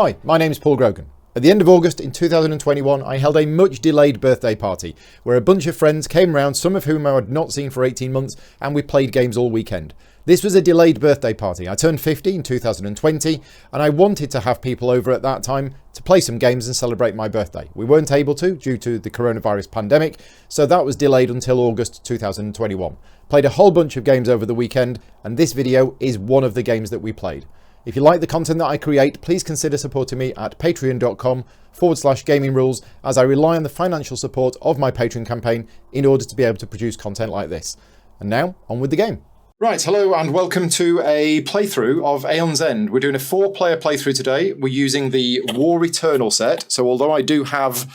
Hi, my name is Paul Grogan. At the end of August in 2021, I held a much delayed birthday party where a bunch of friends came round, some of whom I had not seen for 18 months, and we played games all weekend. This was a delayed birthday party. I turned 50 in 2020 and I wanted to have people over at that time to play some games and celebrate my birthday. We weren't able to due to the coronavirus pandemic, so that was delayed until August 2021. Played a whole bunch of games over the weekend, and this video is one of the games that we played. If you like the content that I create, please consider supporting me at patreon.com/gaming rules, as I rely on the financial support of my Patreon campaign in order to be able to produce content like this. And now, on with the game. Right, hello and welcome to a playthrough of Aeons End. We're doing a 4-player playthrough today. We're using the War Eternal set, so although I do have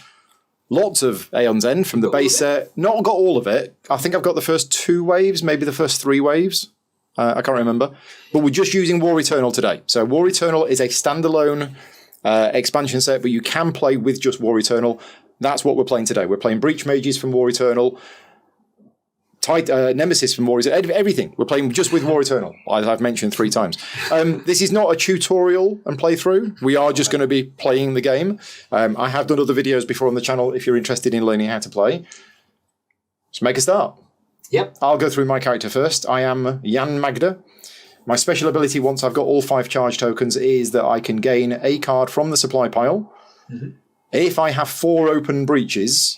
lots of Aeons End from the base set, not got all of it. I think I've got the first 2 waves, maybe the first 3 waves. I can't remember, but we're just using War Eternal today. So War Eternal is a standalone expansion set, but you can play with just War Eternal. That's what we're playing today. We're playing Breach Mages from War Eternal, Nemesis from War Eternal, everything. We're playing just with War Eternal, as I've mentioned 3 times. This is not a tutorial and playthrough. We are just going to be playing the game. I have done other videos before on the channel if you're interested in learning how to play. Let's make a start. Yep. I'll go through my character first. I am Jan Magda. My special ability, once I've got all 5 charge tokens, is that I can gain a card from the supply pile. Mm-hmm. If I have 4 open breaches,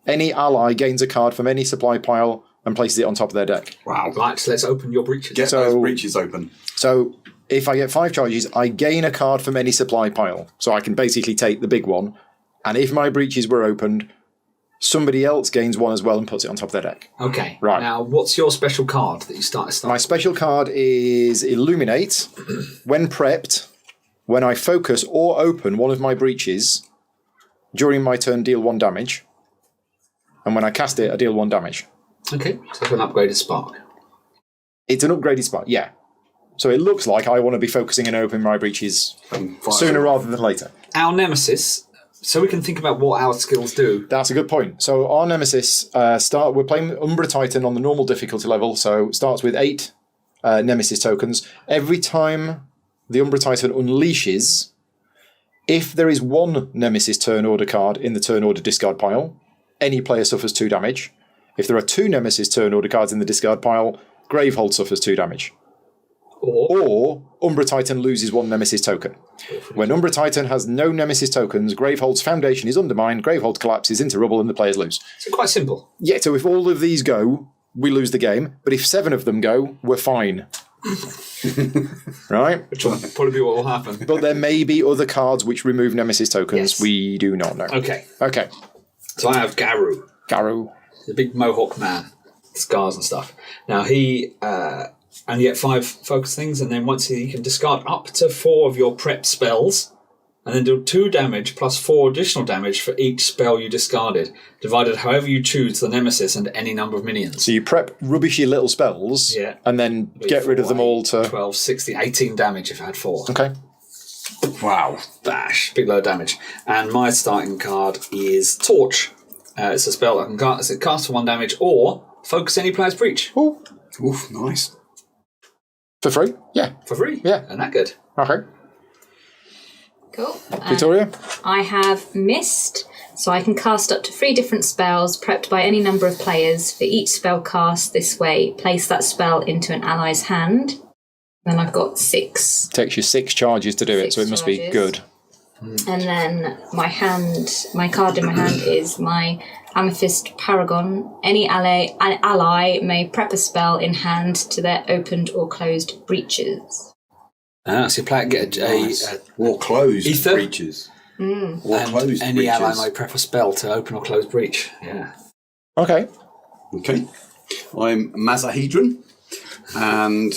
any ally gains a card from any supply pile and places it on top of their deck. Wow. Right, so let's open your breaches. Get those breaches open. So if I get 5 charges, I gain a card from any supply pile. So I can basically take the big one. And if my breaches were opened, somebody else gains 1 as well and puts it on top of their deck. Okay. Right. Now, what's your special card that you start? My special card is Illuminate. When prepped, when I focus or open one of my breaches, during my turn deal 1 damage. And when I cast it, I deal 1 damage. Okay, so it's an upgraded spark. It's an upgraded spark, yeah. So it looks like I want to be focusing and opening my breaches sooner rather than later. Our Nemesis, so we can think about what our skills do. That's a good point. So our Nemesis, we're playing Umbra Titan on the normal difficulty level, so it starts with 8 Nemesis tokens. Every time the Umbra Titan unleashes, if there is 1 Nemesis turn order card in the turn order discard pile, any player suffers 2 damage. If there are 2 Nemesis turn order cards in the discard pile, Gravehold suffers 2 damage. Or Umbra Titan loses 1 Nemesis token. When Umbra Titan has no Nemesis tokens, Gravehold's foundation is undermined, Gravehold collapses into rubble and the players lose. So quite simple. Yeah, so if all of these go, we lose the game. But if 7 of them go, we're fine. Right? Which will probably be what will happen. But there may be other cards which remove Nemesis tokens. Yes. We do not know. Okay. Okay. So I have Garu. Garu. The big mohawk man. Scars and stuff. Now he... and you get 5 focus things, and then once you can discard up to 4 of your prep spells, and then do 2 damage plus 4 additional damage for each spell you discarded, divided however you choose the Nemesis and any number of minions. So you prep rubbishy little spells, and then get rid of them all to... 12, 16, 18 damage if I had 4. Okay. Wow. Bash. Big load of damage. And my starting card is Torch. It's a spell that I can cast for 1 damage, or focus any player's breach. Ooh. Oof, nice. For free? Yeah. For free? Yeah. Isn't that good? Okay. Cool. Victoria? I have Mist, so I can cast up to 3 different spells prepped by any number of players. For each spell cast this way, place that spell into an ally's hand. Then I've got 6. Takes you 6 charges to do it, so it must be good. And then my card in my hand is my Amethyst Paragon. Any ally may prep a spell in hand to their opened or closed breaches. So you play get a or closed ether? breaches. Or closed any breaches. ally may prep a spell to open or close breach. Yeah. Okay. Okay. I'm Mazahedron, and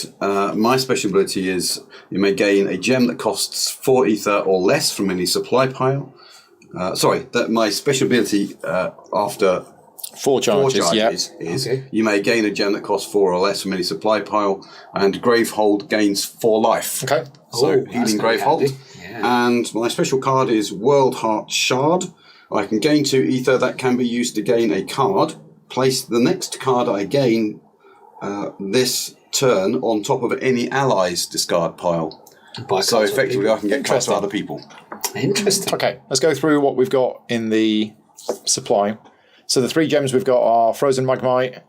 my special ability is you may gain a gem that costs 4 ether or less from any supply pile. My special ability after 4 charges, is you may gain a gem that costs 4 or less from any supply pile, and Gravehold gains 4 life. Okay. So healing Gravehold. Yeah. And my special card is World Heart Shard. I can gain 2 ether that can be used to gain a card. Place the next card I gain this turn on top of any ally's discard pile. So effectively I can get cards to other people. Interesting. Okay, let's go through what we've got in the supply. So the 3 gems we've got are Frozen Magmite,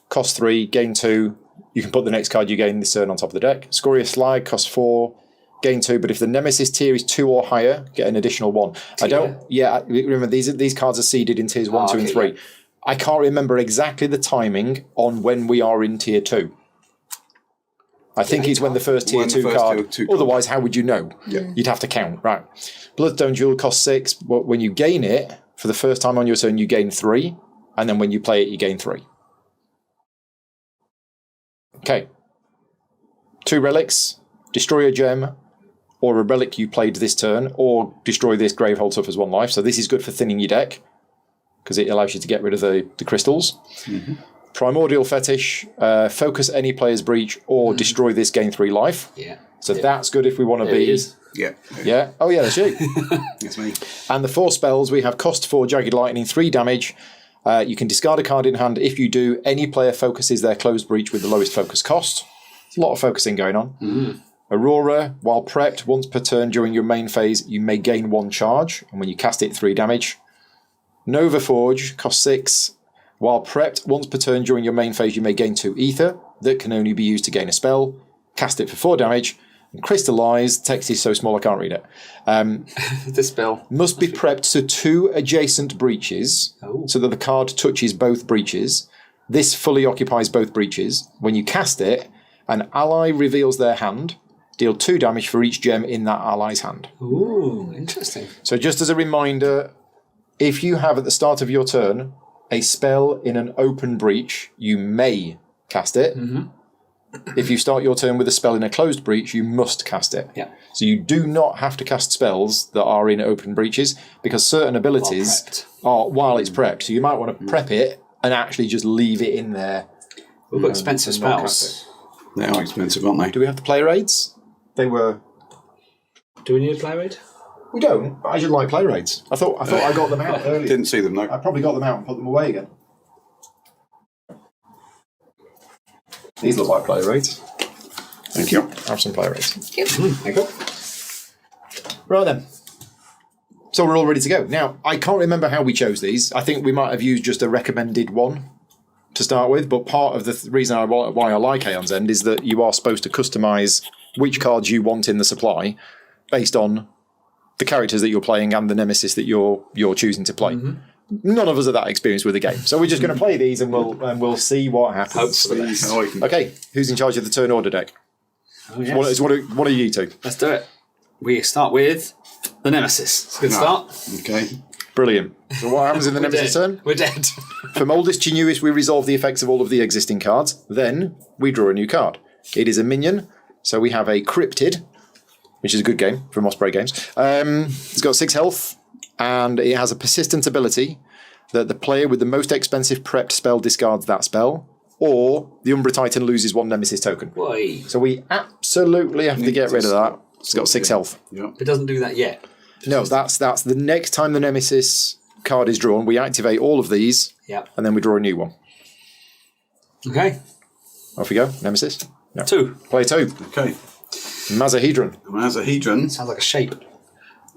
cost 3, gain 2. You can put the next card you gain this turn on top of the deck. Scorious Slag, cost 4, gain 2. But if the Nemesis tier is 2 or higher, get an additional 1. Remember, these cards are seeded in tiers 1, 2, and 3. Yeah. I can't remember exactly the timing on when we are in tier 2. I think it's when the first tier 2 card. Otherwise, how would you know? Yeah. You'd have to count, right? Bloodstone Jewel costs 6, but when you gain it, for the first time on your turn, you gain 3, and then when you play it, you gain 3. Okay. 2 relics, destroy a gem, or a relic you played this turn, or destroy this Gravehold suffers 1 life. So this is good for thinning your deck, because it allows you to get rid of the crystals. Mm-hmm. Primordial Fetish, focus any player's breach, or destroy this, gain 3 life. Yeah. So that's good if we want to be... Yeah. Yeah. Oh, yeah, that's you. That's me. And the 4 spells, we have cost 4, Jagged Lightning, 3 damage. You can discard a card in hand. If you do, any player focuses their closed breach with the lowest focus cost. There's a lot of focusing going on. Mm. Aurora, while prepped, once per turn during your main phase, you may gain 1 charge. And when you cast it, 3 damage. Nova Forge, cost 6. While prepped, once per turn during your main phase, you may gain 2 ether. That can only be used to gain a spell. Cast it for 4 damage. Crystallize, text is so small I can't read it. The spell must be prepped to 2 adjacent breaches, so that the card touches both breaches. This fully occupies both breaches. When you cast it, an ally reveals their hand. Deal 2 damage for each gem in that ally's hand. Ooh, interesting. So just as a reminder, if you have at the start of your turn a spell in an open breach, you may cast it. Mm-hmm. If you start your turn with a spell in a closed breach, you must cast it. Yeah. So you do not have to cast spells that are in open breaches, because certain abilities are while it's prepped. So you might want to prep it and actually just leave it in there. We've got expensive spells. They are expensive, aren't they? Do we have the play raids? They were... Do we need a play raid? We don't, but I should like play raids. I thought I got them out earlier. Didn't see them, no. I probably got them out and put them away again. These look like play raids. Thank you. Have some play raids. Thank you. Thank you. Right then. So we're all ready to go. Now, I can't remember how we chose these. I think we might have used just a recommended one to start with, but part of the reason why I like Aeon's End is that you are supposed to customise which cards you want in the supply based on the characters that you're playing and the Nemesis that you're choosing to play. Mm-hmm. None of us are that experienced with the game, so we're just going to play these and we'll see what happens. Okay, who's in charge of the turn order deck? Oh, yes. It's one of you two. Let's do it. We start with the Nemesis. It's a good start. Okay. Brilliant. So what happens in the Nemesis turn? We're dead. From oldest to newest, we resolve the effects of all of the existing cards. Then we draw a new card. It is a minion, so we have a Cryptid, which is a good game from Osprey Games. It's got 6 health, and it has a persistent ability that the player with the most expensive prepped spell discards that spell, or the Umbra Titan loses 1 Nemesis token. Why? So we absolutely have to get rid of that. It's got 6 health. Yeah. It doesn't do that yet. No, that's the next time the Nemesis card is drawn, we activate all of these, and then we draw a new one. Okay. Off we go. Nemesis. No. 2. Play 2. Okay. Mazahedron. Mazahedron. Sounds like a shape.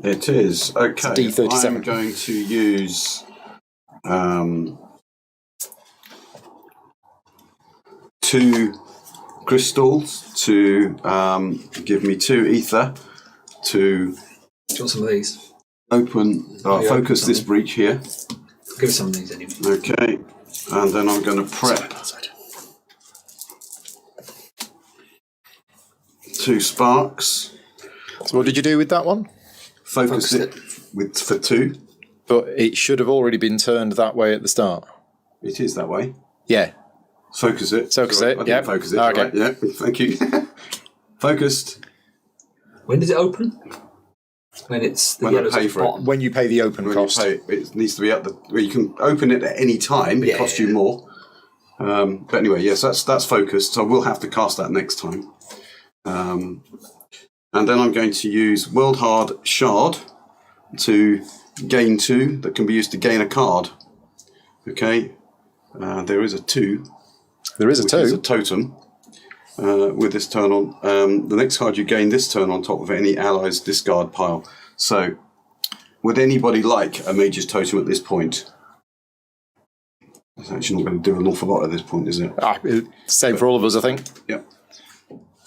It is. Okay. It's D37. I'm going to use 2 crystals to give me 2 ether to Do you want some of these? focus this breach here. Give us some of these anyway. Okay. And then I'm going to prep 2 sparks. So what did you do with that one? Focus it for 2. But it should have already been turned that way at the start. It is that way. Yeah. Focus it. Focus it, I didn't yeah. focus it. Okay. Right, yeah, thank you. Focused. When does it open? When it's the When I yellow's pay at the for it. bottom. When you pay the open When cost. you pay it needs to be at the. Well, you can open it at any time. It costs you more. But anyway, yes, that's focused. So I will have to cast that next time. And then I'm going to use World Hard Shard to gain 2 that can be used to gain a card. Okay. There is a 2. There is a 2. Which is a totem. With this turn on, the next card you gain this turn on top of any ally's discard pile. So Would anybody like a Mage's Totem at this point? It's actually not going to do an awful lot at this point, is it? Same for all of us, I think. Yeah.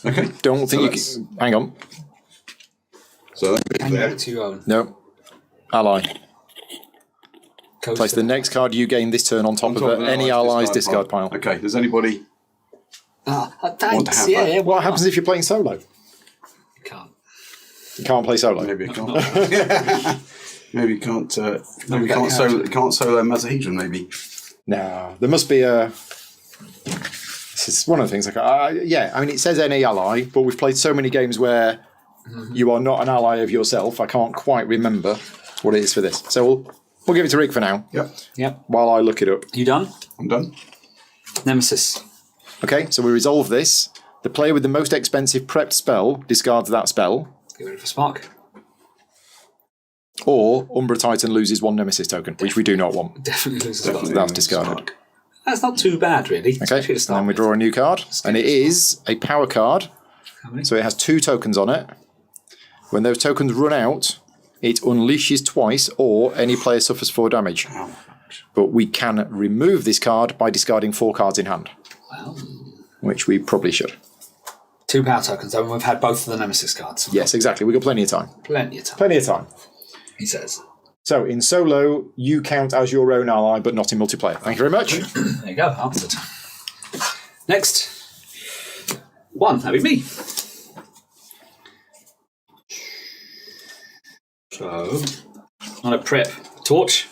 Okay. Don't think you can... Hang on. So that's Hang there. it to your own. No. Ally. Coaster. Place the next card you gain this turn on top of any ally's discard pile. Okay, does anybody want to Thanks. have Yeah, that? yeah. What happens if you're playing solo? You can't. You can't play solo. Maybe I can't. Maybe you can't. Maybe you can't solo Mazahedron. Maybe. No, there must be a... This is one of the things. I mean, it says any ally, but we've played so many games where you are not an ally of yourself. I can't quite remember what it is for this. So we'll give it to Rick for now. Yep. While I look it up. You done? I'm done. Nemesis. Okay, so we resolve this. The player with the most expensive prepped spell discards that spell. Get rid of a spark. Or Umbra Titan loses one Nemesis token, which we do not want. Definitely loses Definitely. a spark. That's discarded. That's not too bad, really. Okay, and then we draw a new card. And it is a power card. How many? So it has 2 tokens on it. When those tokens run out, it unleashes twice or any player suffers 4 damage. But we can remove this card by discarding 4 cards in hand. Well, Which we probably should. 2 power tokens, and we've had both of the Nemesis cards. Yes, exactly. We've got plenty of time. Plenty of time, Plenty of time. he says. So in solo, you count as your own ally, but not in multiplayer. Thank you very much. There you go, answered. Next. 1, that'd be me. So, on a prep torch.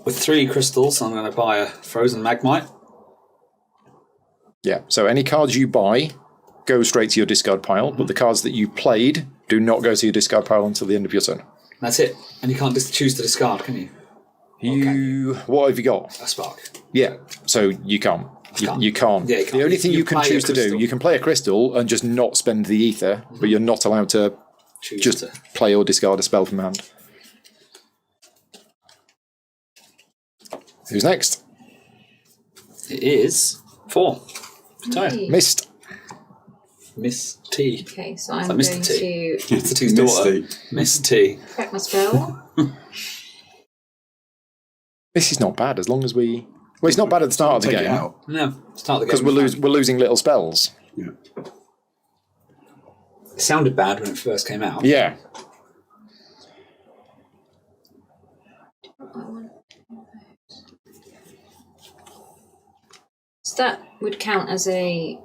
With 3 crystals, I'm going to buy a frozen magmite. Yeah, so any cards you buy go straight to your discard pile, but the cards that you played do not go to your discard pile until the end of your turn. That's it. And you can't just choose to discard, can you? What have you got? A spark. Yeah, so you can't. You can't. Yeah, you can't. The only thing You you can play a choose to do, crystal. you can play a crystal and just not spend the ether, but you're not allowed to Choose just to. play or discard a spell from hand. Who's next? It is 4. Sorry. Mist. Miss T. Okay, so I'm that Mr. going T? to Mr. T's daughter. Misty. Miss T. prep my spell. This is not bad as long as we... Well, it's not bad at the start of the Take it game. out. No, start the game. Because we're losing little spells. Yeah. It sounded bad when it first came out. Yeah. So that would count as a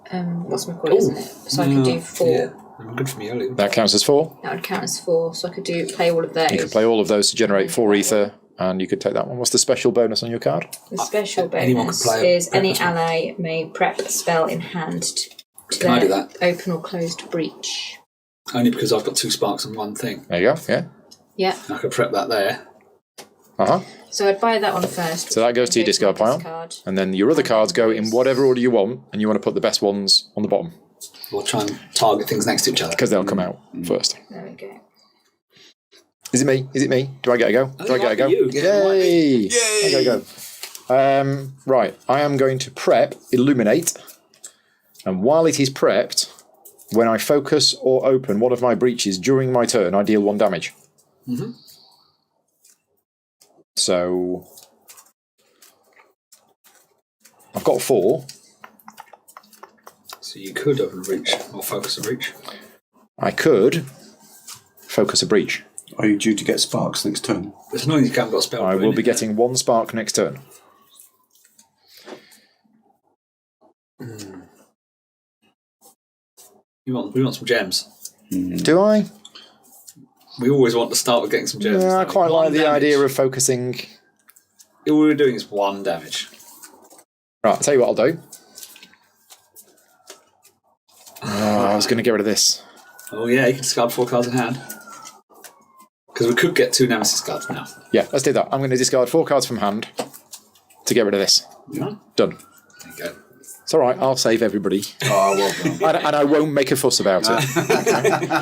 what's my call, isn't it? So I could do 4. Yeah. Good for me earlier. That counts as 4. That would count as 4. So I could play all of those. You could play all of those to generate 4 ether, and you could take that one. What's the special bonus on your card? The special anyone bonus can play is any ally may prep a spell in hand to Can I do their that? open or closed breach. Only because I've got 2 sparks and 1 thing. There you go, yeah. Yeah. I could prep that there. Uh-huh. So I'd buy that one first. So that goes to your discard pile. And then your other cards go in whatever order you want, and you want to put the best ones on the bottom, We'll try and target things next to each other. because they'll come out first. There we go. Is it me? Is it me? Do I get a go? Do I get a go? you. Yeah, it might be. Yay! I get a go. Right, I am going to prep Illuminate, and while it is prepped, when I focus or open one of my breaches during my turn, I deal 1 damage. So I've got 4. So you could open a breach or focus a breach. I could focus a breach. Are you due to get sparks next turn? It's annoying you haven't got a spell. I for will it, be isn't getting 1 spark next turn. We want some gems. Do I? We always want to start with getting some gems. Yeah, I don't we? quite 1 like the damage. idea of focusing. All we're doing is 1 damage. Right, I'll tell you what I'll do. I was going to get rid of this. Oh yeah, you can discard 4 cards in hand. Because we could get 2 Nemesis cards now. Yeah, let's do that. I'm going to discard 4 cards from hand to get rid of this. Yeah. Done. There you go. It's all right. I'll save everybody. Oh, well done. And I won't make a fuss about it.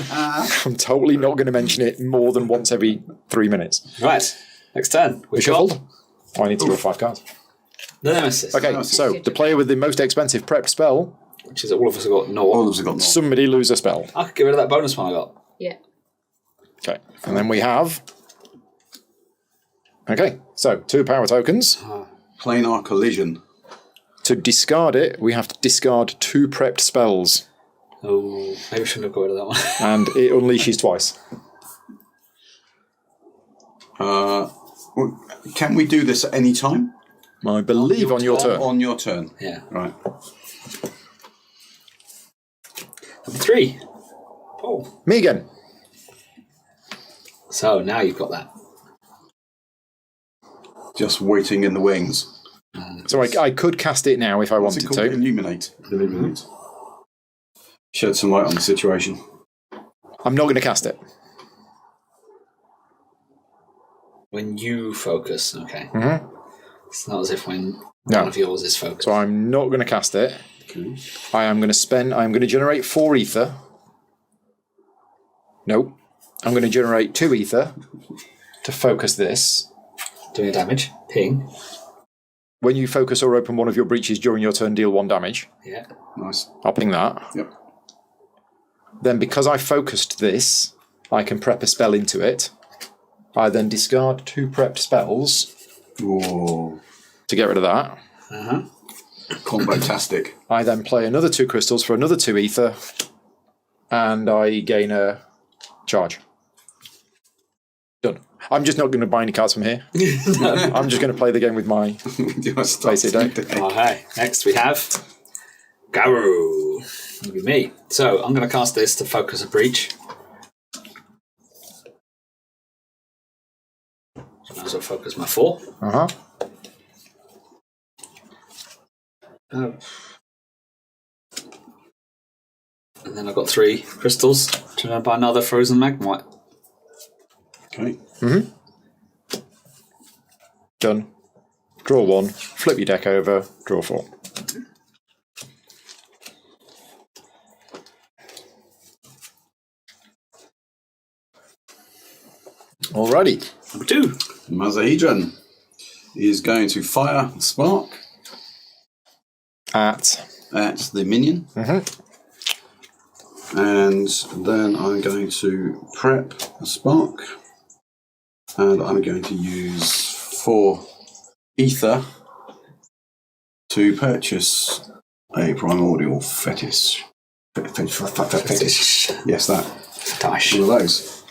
I'm totally not going to mention it more than once every 3 minutes. Right. Next turn. We We've shuffled. got I need to draw 5 cards. the Nemesis. Okay, so the player with the most expensive prep spell which is all of us have got All naught. of us have got naught. Somebody lose a spell. I could get rid of that bonus one I got. Yeah. Okay. And then we have... Okay, so 2 power tokens. Planar collision. To discard it, we have to discard 2 prepped spells. Oh, maybe I shouldn't have got rid of that one. And it unleashes twice. Can we do this at any time? I believe on your turn. On your turn. Yeah. Right. Number 3. Paul. Me again. So now you've got that. Just waiting in the wings. So I could cast it now if I What's it wanted called? to. Illuminate. Shed some light on the situation. I'm not going to cast it. When you focus, okay. Mm-hmm. It's not as if when No. one of yours is focused. So I'm not going to cast it. Okay. I'm going to generate 4 ether. Nope. I'm going to generate 2 ether to focus this. Doing damage. Ping. When you focus or open one of your breaches during your turn, deal 1 damage. Yeah. Nice. I'll ping that. Yep. Then because I focused this, I can prep a spell into it. I then discard 2 prepped spells Whoa. to get rid of that. Uh-huh. Combo-tastic. I then play another 2 crystals for another 2 ether, and I gain a charge. Done. I'm just not going to buy any cards from here. I'm just going to play the game with my basic deck. Okay. Next we have Garu. That'll be me. So I'm going to cast this to focus a breach. So I might as well focus my 4. Uh-huh. And then I've got 3 crystals. To buy another frozen magmite. Okay. Done. Draw 1, flip your deck over, draw 4. Alrighty. Number 2. Mazahedron is going to fire a spark At the minion. And then I'm going to prep a spark. And I'm going to use 4 ether to purchase a primordial fetish. Fetish. Yes, that. Dash. One of those.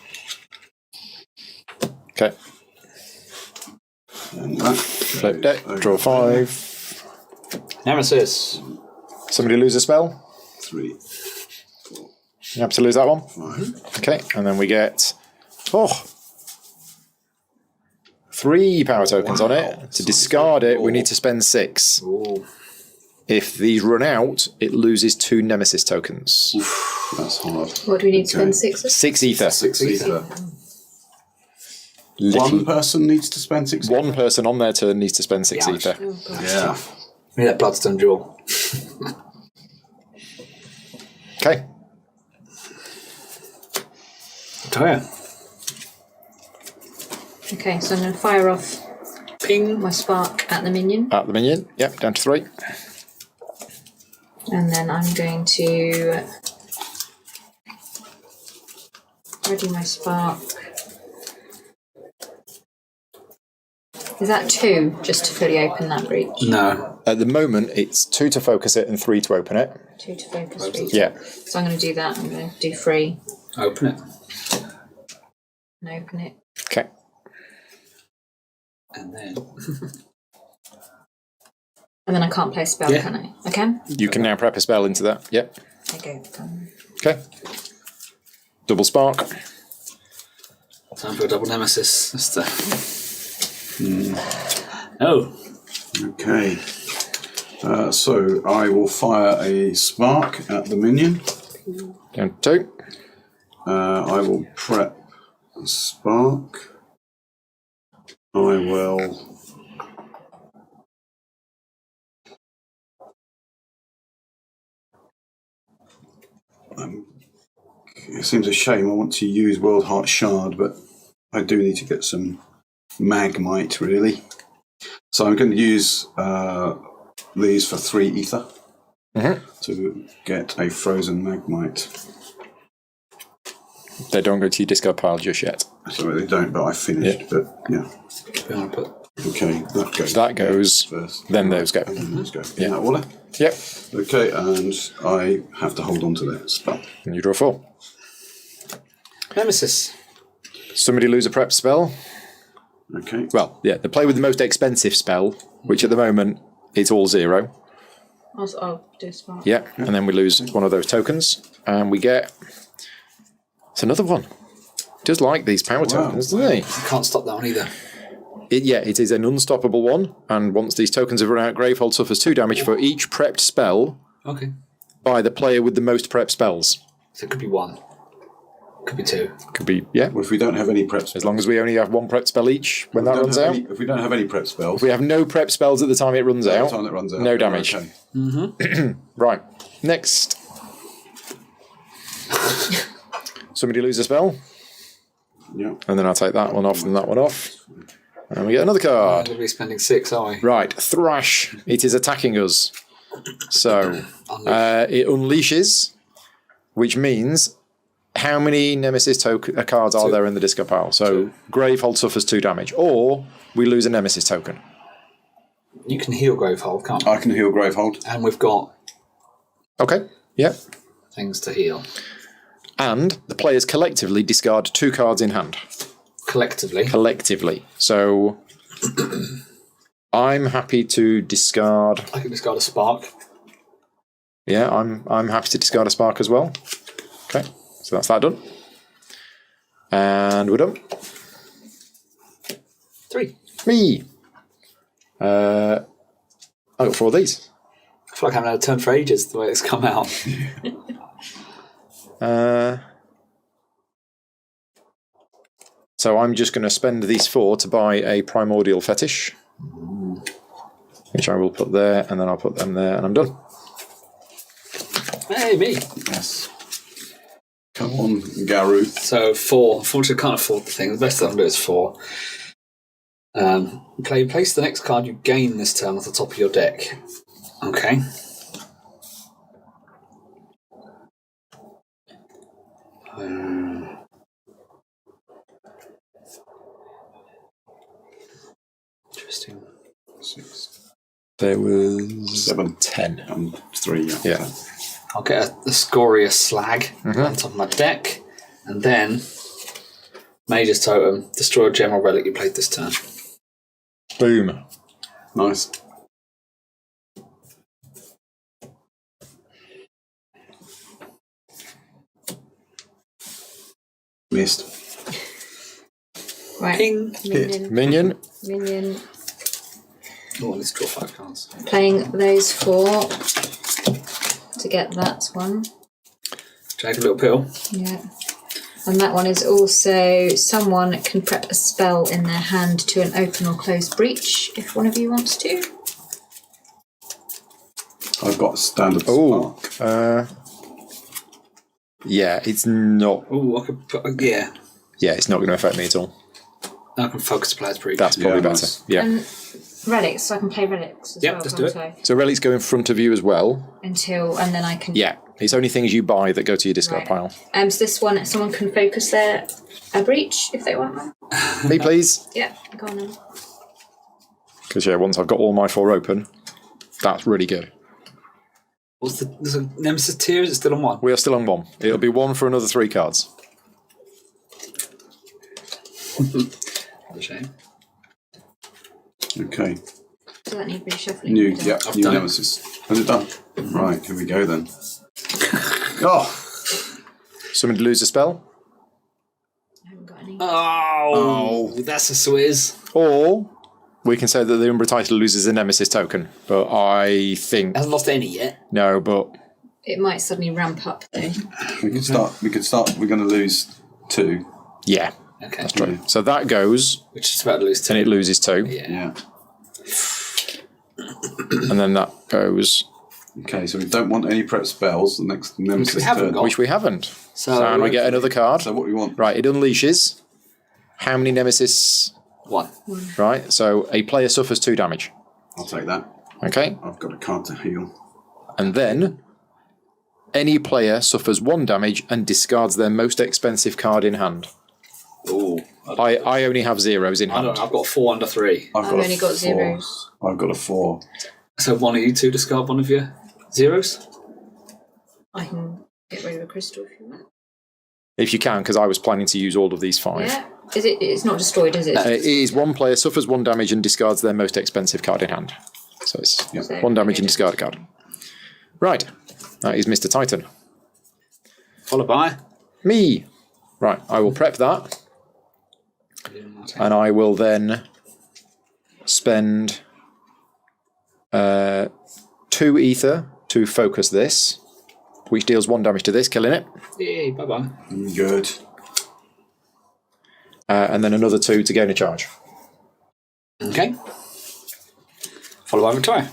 okay. And that. Flip deck, draw 5. Nemesis. Somebody lose a spell. 3, You have to lose that one. 5. Okay, and then we get 3 power tokens on it. To discard it, we need to spend 6. Ooh. If these run out, it loses 2 Nemesis tokens. That's hard. What do we need to spend 6 of? 6 ether. 6 ether. Little- One person needs to spend 6 One person on their turn needs to spend 6 Yeah. ether. Oh, gosh. Yeah. Give me that bloodstone jewel. Okay. Tire. Okay, so I'm going to fire off Ping. my spark at the minion, At the minion. Yep, down to 3. and then I'm going to ready my spark. Is that 2 just to fully open that breach? No. At the moment, it's 2 to focus it and 3 to open it. 2 to focus breach. Yeah. So I'm going to do that. I'm going to do 3 Open it. and open it. Okay. And then. And then I can't play a spell, Yeah. can I? I can? You can now prep a spell into that. Yep. I go. Okay. Double spark. Time for a double nemesis. That's the... Oh. Okay. So I will fire a spark at the minion. Down to 2. I will prep a spark. I will. It seems a shame. I want to use World Heart Shard, but I do need to get some magmite, really. So I'm going to use these for 3 ether. to get a frozen magmite. They don't go to your discard pile just yet. Sorry, they don't, but I finished. Yeah. But yeah. We want to put Okay, That goes. first. Then those go. And then those go. Yeah. In that order? Yep. Okay, and I have to hold on to that spell. And you draw 4. Nemesis. Somebody lose a prep spell. Okay. Well, yeah, they play with the most expensive spell, which at the moment it's all 0. I'll do smart. Yeah, and then we lose one of those tokens, and we get. It's another one. Does like these power tokens, doesn't he? You can't stop that one either. It is an unstoppable one, and once these tokens have run out, Gravehold suffers 2 damage for each prepped spell Okay. by the player with the most prepped spells. So it could be 1. Could be 2. Could be, yeah, Well, if we don't have any prep spells. as long as we only have 1 prepped spell each when that runs out. If we don't have any prep spells. If we have no prep spells at the time it runs out, time it runs out, no damage. Okay. Right, next. Somebody lose a spell, Yeah. and then I'll take that one off and that one off. And we get another card. We'll be spending 6, are we? Right, Thrash. It is attacking us. So, it unleashes, which means how many Nemesis cards are 2. there in the discard pile? So, Gravehold suffers 2 damage, or we lose a Nemesis token. You can heal Gravehold, can't you? I can heal Gravehold. And we've got Okay, yep. things to heal. And the players collectively discard 2 cards in hand. Collectively. Collectively. So, I'm happy to discard. I can discard a spark. Yeah, I'm happy to discard a spark as well. Okay, so that's that done. And we're done. 3. Me. I got 4 of these. I feel like I haven't had a turn for ages the way it's come out. So I'm just going to spend these 4 to buy a primordial fetish, which I will put there, and then I'll put them there, and I'm done. Hey, me. Yes. Come on, Garu. So 4. Unfortunately, I can't afford the thing. The best I can do is 4. Place the next card you gain this turn at the top of your deck. Okay. Interesting. 6. There was 7. 10. 3, yeah. Yeah. I'll get a Scoria Slag on top of my deck, and then Mage's Totem, destroy a gem or relic you played this turn. Boom. Nice. Missed. Right. Ping. Minion. Minion. Oh, let's draw 5 cards. Playing those 4 to get that one. Take a little pill. Yeah. And that one is also someone can prep a spell in their hand to an open or closed breach if one of you wants to. I've got a standard Oh. spark. Yeah, it's not. Oh, I could put, yeah. Yeah, it's not going to affect me at all. I can focus the player's breach. That's probably Yeah, better. nice. Yeah. And relics, so I can play relics as Yep, well. let's do it. can't I? So relics go in front of you as well. And then I can. Yeah, it's only things you buy that go to your discard Right. pile. So this one, someone can focus their a breach if they want one. Me, please. Yeah, go on then. Because yeah, once I've got all my 4 open, that's really good. What's there's a Nemesis tier? Is it still on 1? We are still on 1. It'll be 1 for another 3 cards. What a shame. Okay. Does that need reshuffling? New, Done. yeah, I've new done it. Nemesis. Has it done? Right, here we go then. Oh! Somebody lose a spell, I haven't got any. Oh, that's a swizz. or we can say that the Umbra title loses a Nemesis token. But I think Hasn't lost any yet. no. But It might suddenly ramp up though. We could start, we're going to lose 2. yeah, Okay. that's true. So that goes, Which is about to lose 2. and it loses 2, Yeah. Yeah. and then that goes, Okay, so we don't want any prep spells. The next Nemesis we haven't turn. got. which we haven't. So, So and we get another card. So what we want? Right, it unleashes. How many Nemesis? 1. Right, so a player suffers 2 damage. I'll take that. Okay, I've got a card to heal. And then any player suffers 1 damage and discards their most expensive card in hand. Ooh. I only have 0s in hand. I've got 4 under 3. I've only got 4. 0s. I've got a 4. So one of you two discard one of your 0s? I can get rid of a crystal if you want. If you can, because I was planning to use all of these 5. Yeah. Is it? It's not destroyed, is it? It is 1 player suffers 1 damage and discards their most expensive card in hand. So it's So 1 damage and discard a card. Right. That is Mr. Titan. Followed by? Me. Right. I will prep that. And I will then spend 2 ether to focus this, which deals 1 damage to this, killing it. Yay, bye-bye. Good. And then another 2 to gain a charge. Okay. Followed by Victoria.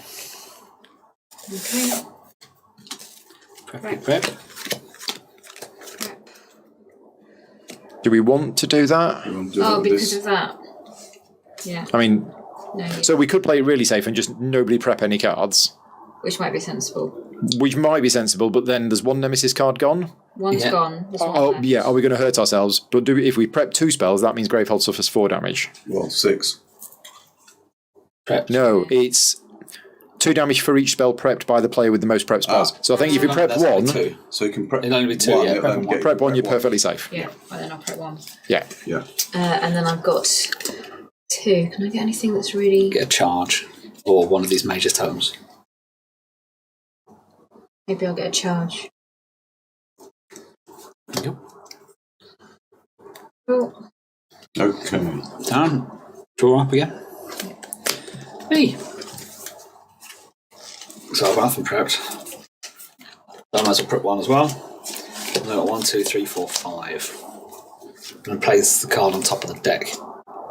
Okay. Prep. Do we want to do that? Oh, because of that. Yeah. I mean, No. so we could play it really safe and just nobody prep any cards, Which might be sensible. which might be sensible, but then there's 1 Nemesis card gone. One's Yeah. gone. There's one Oh, left. yeah, are we going to hurt ourselves? But if we prep 2 spells, that means Gravehold suffers 4 damage. Well, 6. Prep. No, it's 2 damage for each spell prepped by the player with the most prep spells. So I think if you prep That's only 1, 2. So you can prep. It'll only be 2, yeah. prep 1, you're perfectly safe. Yeah. Well, then I'll prep 1. Yeah. Yeah. And then I've got 2. Can I get anything that's really... Get a charge. Or one of these major tomes. Maybe I'll get a charge. Yep. Oh. Okay. Done. Draw up again. Me. So I've half and prepped. I might as well prep 1 as well. I've got 1, 2, 3, 4, 5. And place the card on top of the deck.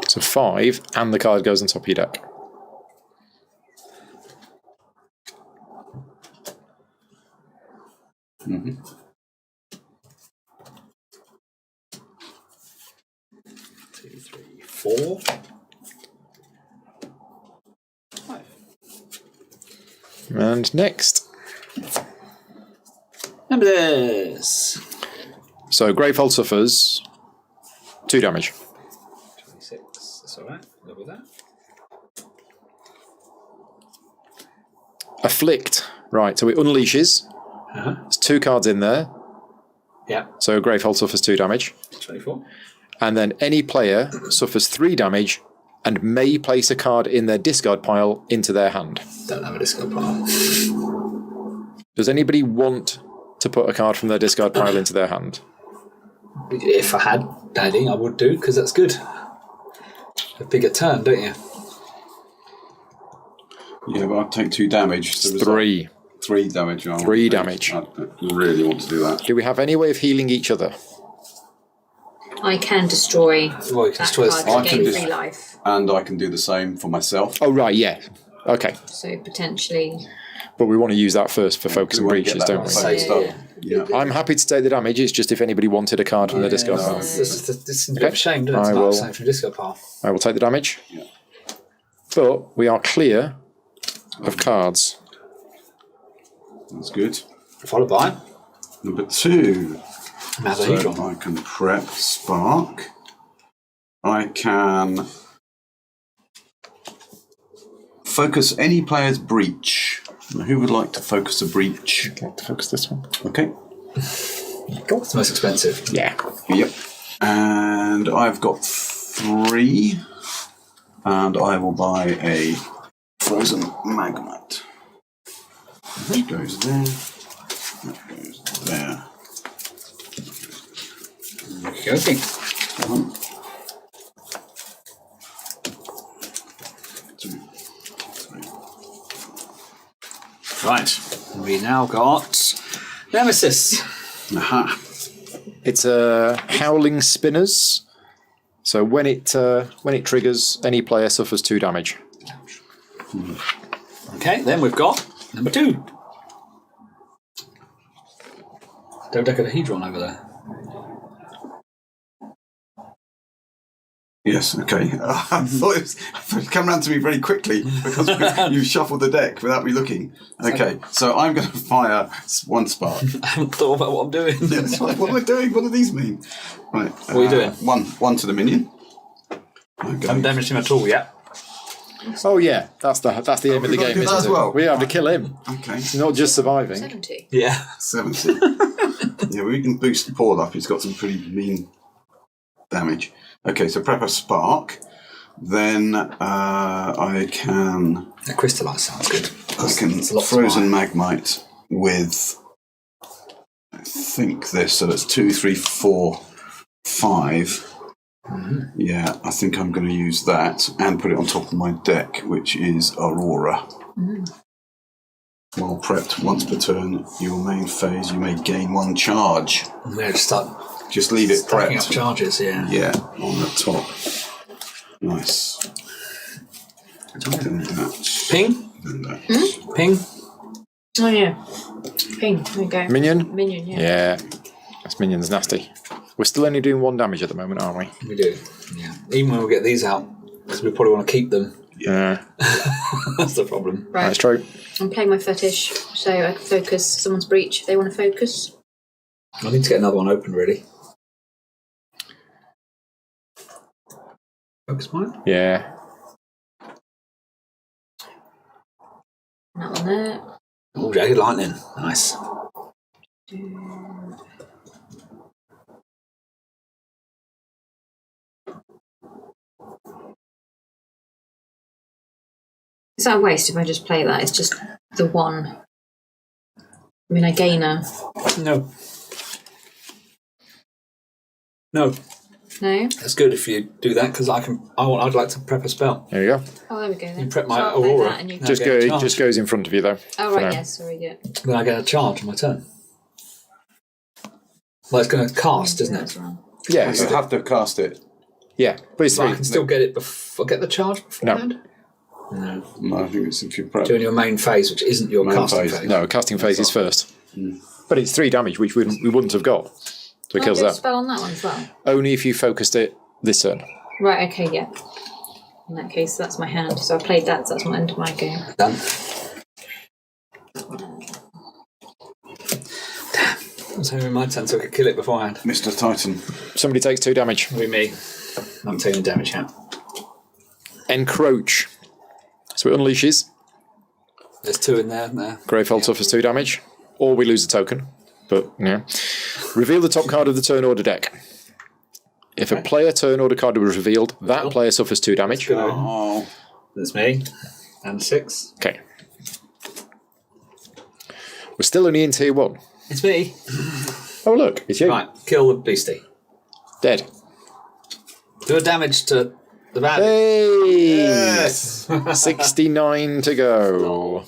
So 5, and the card goes on top of your deck. Mm-hmm. 2, 3, 4. 5. And next. Nemesis. So Gravehold suffers 2 damage. 26. That's alright. Live with that. Afflict. Right, so it unleashes. Uh-huh. There's 2 cards in there. Yeah. So Gravehold suffers 2 damage. 24. And then any player suffers 3 damage and may place a card in their discard pile into their hand. Don't have a discard pile. Does anybody want to put a card from their discard pile into their hand? If I had Daddy, I would do, because that's good. A bigger turn, don't you? Yeah, but I'd take 2 damage. So 3. 3 damage. 3 damage. I really want to do that. Do we have any way of healing each other? I can destroy Well, you can that destroy card this. I to can gain just- 3 life. And I can do the same for myself. Oh, right, yeah. Okay. So potentially... But we want to use that first for focus and We wanna get breaches, that don't we? phased up. Yeah. Yeah. I'm happy to take the damage, it's just if anybody wanted a card from their discard pile. This is a bit of a shame, doesn't it? I It's not will- the same from discard pile. I will take the damage. Yeah. But we are clear of cards. That's good. Followed by Number 2. Mazahedron. So I can prep Spark. I can focus any player's breach. Now, who would like to focus a breach? I'd like to focus this one. Okay. It's the most expensive. Yeah. Yep. And I've got 3. And I will buy a frozen magnet. That goes there. That goes there. Okay. One. 2, 3. Right. We now got Nemesis. Aha. It's a Howling Spinners. So when it triggers, any player suffers 2 damage. Okay, then we've got number 2. Dodecahedron over there. Yes, okay. I thought it was come round to me very quickly because you shuffled the deck without me looking. Okay, so I'm going to fire one spark. I haven't thought about what I'm doing. What am I doing? What do these mean? Right. What are you doing? One to the minion. I haven't damaged him at all yet. Oh yeah, that's the aim of the we've got to game, do that isn't as it? well. We have to kill him. Okay. It's not just surviving. 70. Yeah. 70. Yeah, we can boost Paul up. He's got some pretty mean damage. Okay, so prep a spark. Then I can... The crystallize sounds good. I can frozen magmite with... I think this, so that's 2, 3, 4, 5. Mm-hmm. Yeah, I think I'm going to use that and put it on top of my deck, which is Aurora. While prepped once per turn, your main phase, you may gain 1 charge. Yeah, Just leave it stacking prepped. up charges, yeah. Yeah, on the top. Nice. Then that. Ping? Then that. Ping? Oh, yeah. Ping. There you go. Minion? Minion, yeah. Yeah. This minion's nasty. We're still only doing 1 damage at the moment, aren't we? We do, yeah. Even when we get these out, because we probably want to keep them. Yeah. That's the problem. Right. That's true. I'm playing my fetish, so I can focus someone's breach if they want to focus. I need to get another one open, really. Focus mine? Yeah. That one there. Oh, jagged lightning. Nice. Is that a waste if I just play that? It's just the one. I mean, I gain a... No. No. No? That's good if you do that, because I'd like to prep a spell. There you go. Oh, there we go then. You prep my So I'll play Aurora. that and you... No. Just get a go. charge. Just goes in front of you though. Oh, for right, now. yes, sorry, yeah. Then I get a charge on my turn. Well, it's going to cast, isn't That's it? wrong. Yeah. You have to cast it. Yeah. But it's So I 3. can still get it before. Get the charge beforehand? No. No, I think it's if you prep. Doing your main phase, which isn't your Main casting phase. phase. No, casting phase is first. But it's 3 damage, which we wouldn't have got. So it Can I kills do a that. spell on that one as well? Only if you focused it this turn. Right, okay, yeah. In that case, that's my hand. So I played that, so that's my end of my game. Done. Damn. I was having my turn so I could kill it beforehand. Mr. Titan. Somebody takes 2 damage. It'll be me. I'm taking damage yet. Encroach. So it unleashes. There's 2 in there. Greyfold suffers 2 damage. Or we lose a token. But, yeah. Reveal the top card of the turn order deck. If a player turn order card was revealed, that player suffers 2 damage. Oh. That's me. And 6. Okay. We're still only in tier 1. It's me. Oh, look. It's you. Right, kill the beastie. Dead. Do a damage to the bad. Hey! Yes. 69 to go.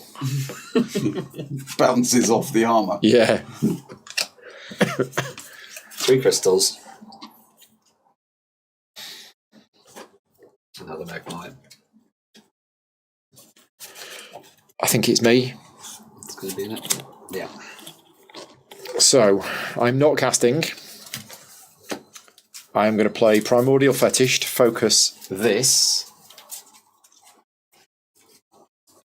Bounces off the armour. Yeah. 3 crystals. Another magmite. I think it's me. It's going to be in it. Yeah. So, I'm not casting. I am going to play Primordial Fetish to focus this,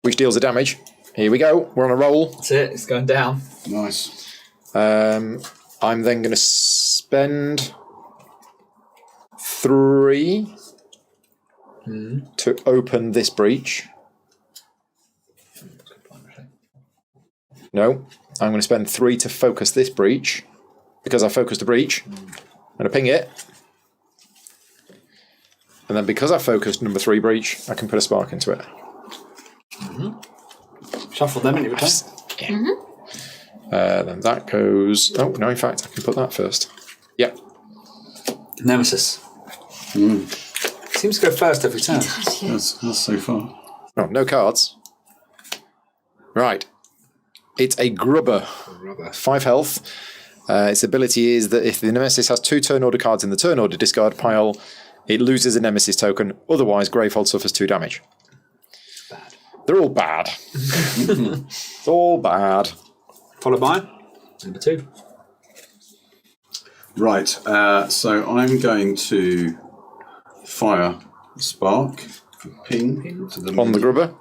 which deals the damage. Here we go. We're on a roll. That's it. It's going down. Nice. I'm then going to spend 3 to open this breach. No, I'm going to spend 3 to focus this breach because I focused the breach. I'm going to ping it. And then because I focused number 3 breach, I can put a spark into it. Shuffle them in your turn. Then that goes... Oh, no, in fact, I can put that first. Yep. Nemesis. Seems to go first every turn. That's so far. Oh, no cards. Right. It's a grubber. Rubber. 5 health. Its ability is that if the Nemesis has 2 turn order cards in the turn order discard pile, it loses a Nemesis token. Otherwise, Greyfold suffers 2 damage. Bad. They're all bad. It's all bad. Followed by number 2. Right, so I'm going to fire a spark, ping to the On the grubber.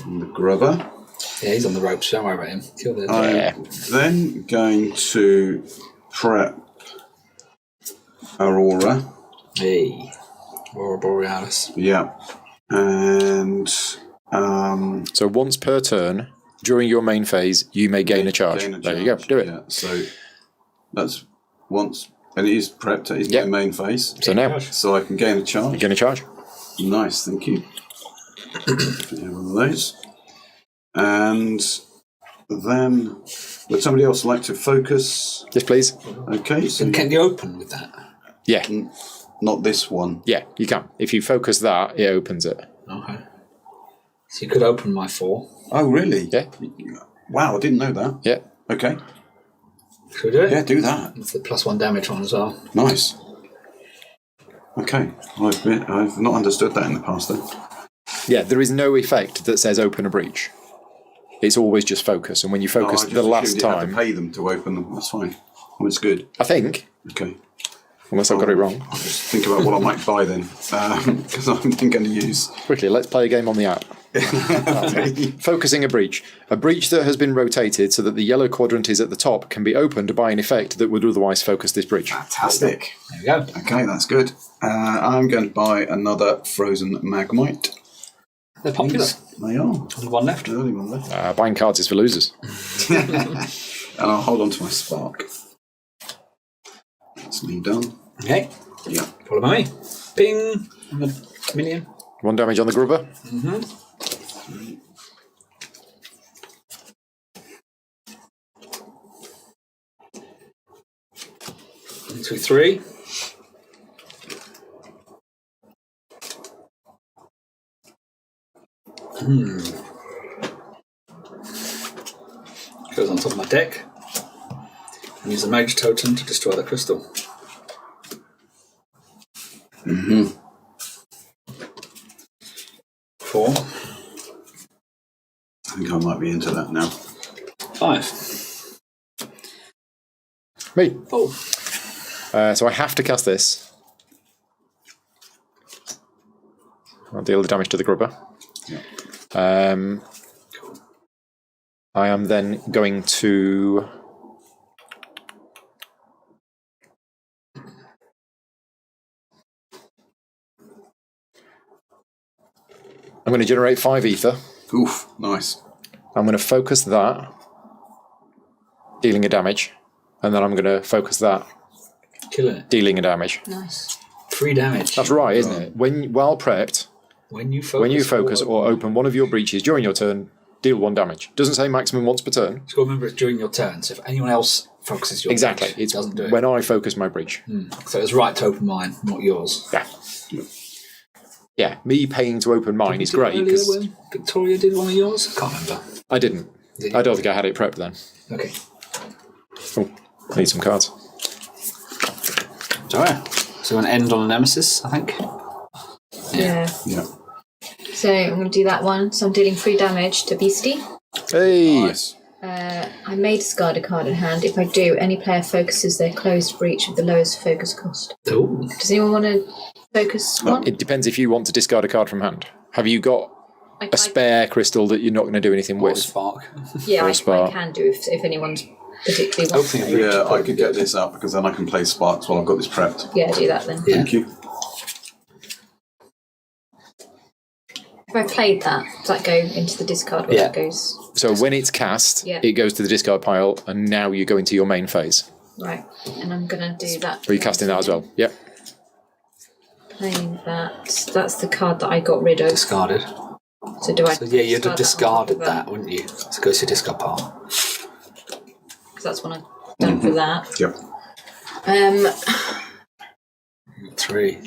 on the grubber. Yeah, he's on the ropes. Don't worry about him. Kill the. I'm then going to prep Aurora. Hey, Aurora Borealis. Yeah. And So once per turn, during your main phase, you may gain a charge. There you go. Do it. Yeah, so that's once, and it is prepped. It is Yep. my main phase. So now, So I can gain a you charge. gain a charge. Nice, thank you. Yeah, one of those. And then, would somebody else like to focus? Yes, please. Okay, so And can you open with that? Yeah. not this one. Yeah, you can. If you focus that, it opens it. Okay. So you could open my 4. Oh, really? Yeah. Wow, I didn't know that. Yeah. Okay. Should we do it? Yeah, do that. It's the +1 damage one as well. Nice. Okay, I've not understood that in the past then. Yeah, there is no effect that says open a breach. It's always just focus. And when you focus I just the last assumed you had time, to pay them to open them. That's fine. Well, it's good. I think, Okay. unless I've got it wrong. I'll just think about what I might buy then, because I'm going to use. Quickly, let's play a game on the app. Focusing a breach. A breach that has been rotated so that the yellow quadrant is at the top can be opened by an effect that would otherwise focus this breach. Fantastic. There we go. Okay, that's good. I'm going to buy another frozen magmite. They're popular. They are. Only one left. The only one left. Buying cards is for losers. And I'll hold on to my spark. That's me done. Okay. Yeah. Follow by me. Ping. I'm a minion. 1 damage on the grubber. Mm-hmm. 1, 2, 3. Goes on top of my deck. And use the mage totem to destroy the crystal. Mm-hmm. 4. I think I might be into that now. 5. Me. Oh. So I have to cast this. I'll deal the damage to the grubber. Yeah. I am then going to... I'm going to generate 5 ether. Oof, nice. I'm going to focus that, dealing a damage, and then I'm going to focus that, Killing it. dealing a damage. Nice. 3 damage. That's right, isn't it? While prepped, When you focus, when you focus or open one of your breaches during your turn, deal 1 damage. Doesn't say maximum once per turn. So remember, it's during your turn. So if anyone else focuses your Exactly. breach, it doesn't do it. When I focus my breach. So it's right to open mine, not yours. Yeah. Yeah, me paying to open mine is great Earlier because when Victoria did one of yours? I can't remember. I didn't. Did you? I don't think I had it prepped then. Okay. Oh, I need some cards. So we're going to end on a Nemesis, I think. Yeah. Yeah. So I'm going to do that one. So I'm dealing 3 damage to Beastie. Hey! Nice. I may discard a card in hand. If I do, any player focuses their closed breach with the lowest focus cost. Ooh. Does anyone want to focus one? It depends if you want to discard a card from hand. Have you got a spare crystal that you're not going to do anything Or with? Spark. Yeah, or I spark. can do if anyone's particularly wants Hopefully to. Yeah, I could get this up because then I can play sparks while I've got this prepped. Yeah, do that then. Yeah. Thank you. If I played that, does that go into the discard where Yeah. it goes? So when it's cast, Yeah. it goes to the discard pile, and now you go into your main phase. Right. And I'm going to do that. Are you casting that as well? Yep. Playing that. That's the card that I got rid of. Discarded. So do I? So yeah, you'd have discard discarded that, wouldn't you? So it goes to your discard pile. Because that's what I've done for that. Yep. 3.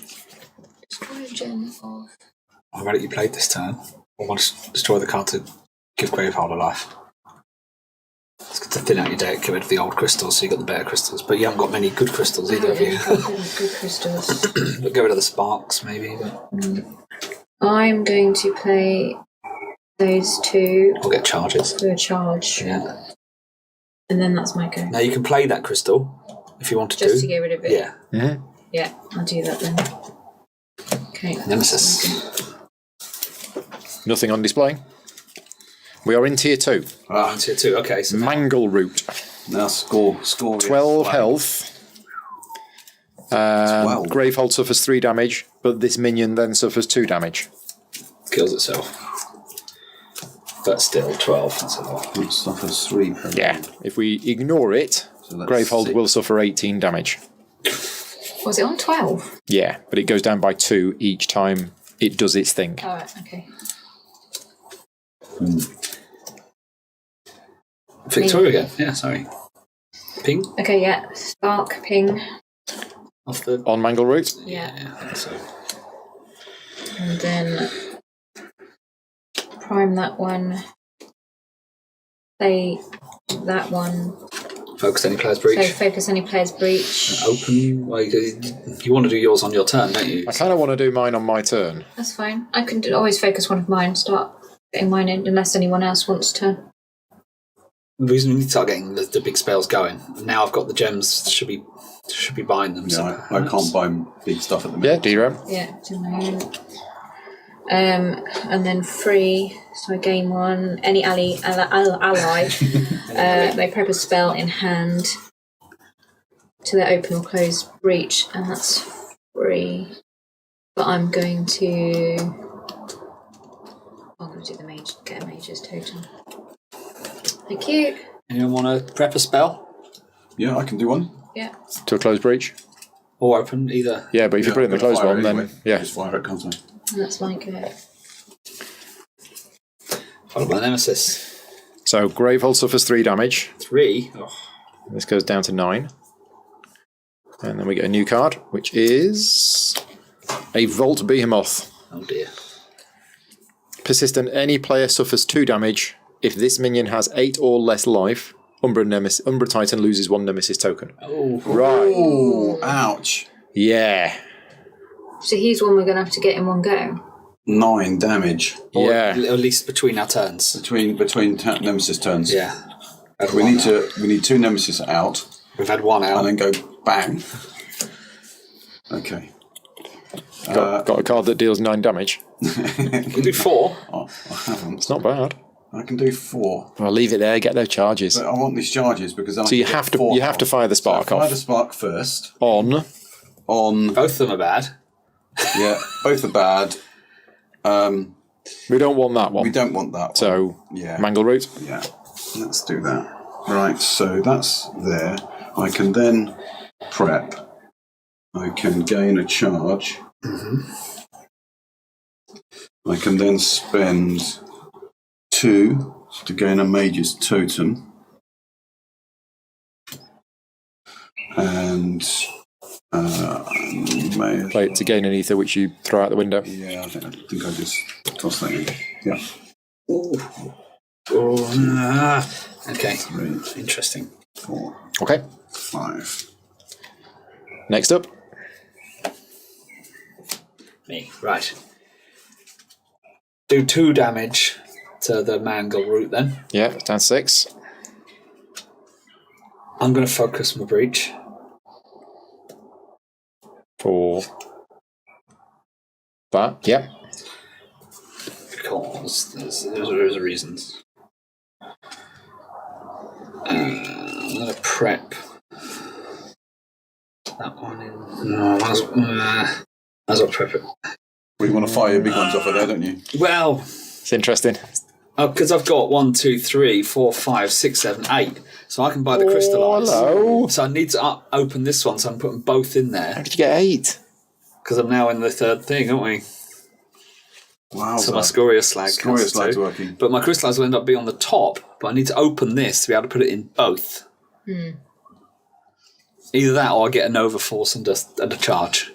Destroy a gem of. I've already played this turn. I want to destroy the card to give Graveholder life. It's good to thin out your deck, get rid of the old crystals so you got the better crystals. But you haven't got many good crystals either, have you? Good crystals. But get rid of the sparks, maybe. But I'm going to play those 2 we'll get charges. for a charge. Yeah. And then that's my go. Now you can play that crystal if you want to. Just to get rid of it. Yeah. Mm-hmm. Yeah, I'll do that then. Okay. Nemesis. Nothing on display. We are in tier 2. Tier 2. Okay, so Mangle Root. Now score. 12 health. 12. Gravehold suffers 3 damage, but this minion then suffers 2 damage. kills itself. But still, 12. That's a lot. It suffers 3. Yeah. If we ignore it, So that's Gravehold 6. will suffer 18 damage. Was it on 12? Yeah, but it goes down by 2 each time it does its thing. Alright, okay. Victoria. Yeah, sorry. Ping? Okay, yeah. Spark, ping. Off the... On Mangle Root? Yeah. I think so. And then prime that one. Play that one. Focus any player's breach. So focus any player's breach. Open. Well, you want to do yours on your turn, don't you? I kind of want to do mine on my turn. That's fine. I can always focus one of mine, start getting mine in, unless anyone else wants to. The reason we need to start getting the big spells going. Now I've got the gems. Should be buying them. Yeah, I can't buy big stuff at the minute. Yeah, DRAM. Yeah, do my own. And then free, so I gain one. Any ally they prep a spell in hand to their open or closed breach, and that's free. But I'm going to do the mage, get a mage's totem. Thank you. Anyone want to prep a spell? Yeah, I can do one. Yeah. To a closed breach? Or open, either. Yeah, but if you put it in the closed one, then... Yeah. Just fire it, can't I? And that's my go. Followed by Nemesis. So, Gravehold suffers 3 damage. 3. Oh. This goes down to 9. And then we get a new card, which is a Vault Behemoth. Oh dear. Persistent, any player suffers 2 damage. If this minion has 8 or less life, Umbra Titan loses 1 Nemesis token. Oh. Right. Oh, ouch. Yeah. So he's one we're going to have to get in one go. 9 damage. Or Yeah. at least between our turns. Between Nemesis turns. Yeah. We need 2 Nemesis out. We've had one out. And then go bang. Okay. Got a card that deals 9 damage. We do 4. Oh, I haven't. It's not bad. I can do 4. I'll leave it there, get those charges. But I want these charges because I So you have to fire the spark fire off. the spark first. On. Both of them are bad. Yeah, both are bad. We don't want that one. We don't want that one. So, yeah. Mangle Root. Yeah, let's do that. Right, so that's there. I can then prep. I can gain a charge. I can then spend 2 to gain a mage's totem. And Play it to gain an ether, which you throw out the window. yeah, I think I just toss that in. Yeah. Okay. 3, Interesting. 4, Okay. 5. Next up. Me. Right. Do 2 damage to the Mangle Root then. Yeah, it's down 6. I'm going to focus my breach. For that. Yep. Because there's reasons. I'm going to prep that one in. No, might as well prep it. Well, you want to fire your big ones off of there, don't you? Well, It's interesting. because I've got 1, 2, 3, 4, 5, 6, 7, 8. So I can buy the crystallise. Hello. So I need to open this one, so I'm putting both in How there. did you get 8? Because I'm now in the 3rd thing, aren't we? Wow. So my Scoria Slag. Scoria counts Slag's too. working. But my crystallise will end up being on the top, but I need to open this to be able to put it in both. Either that or I get a Nova Force and a charge.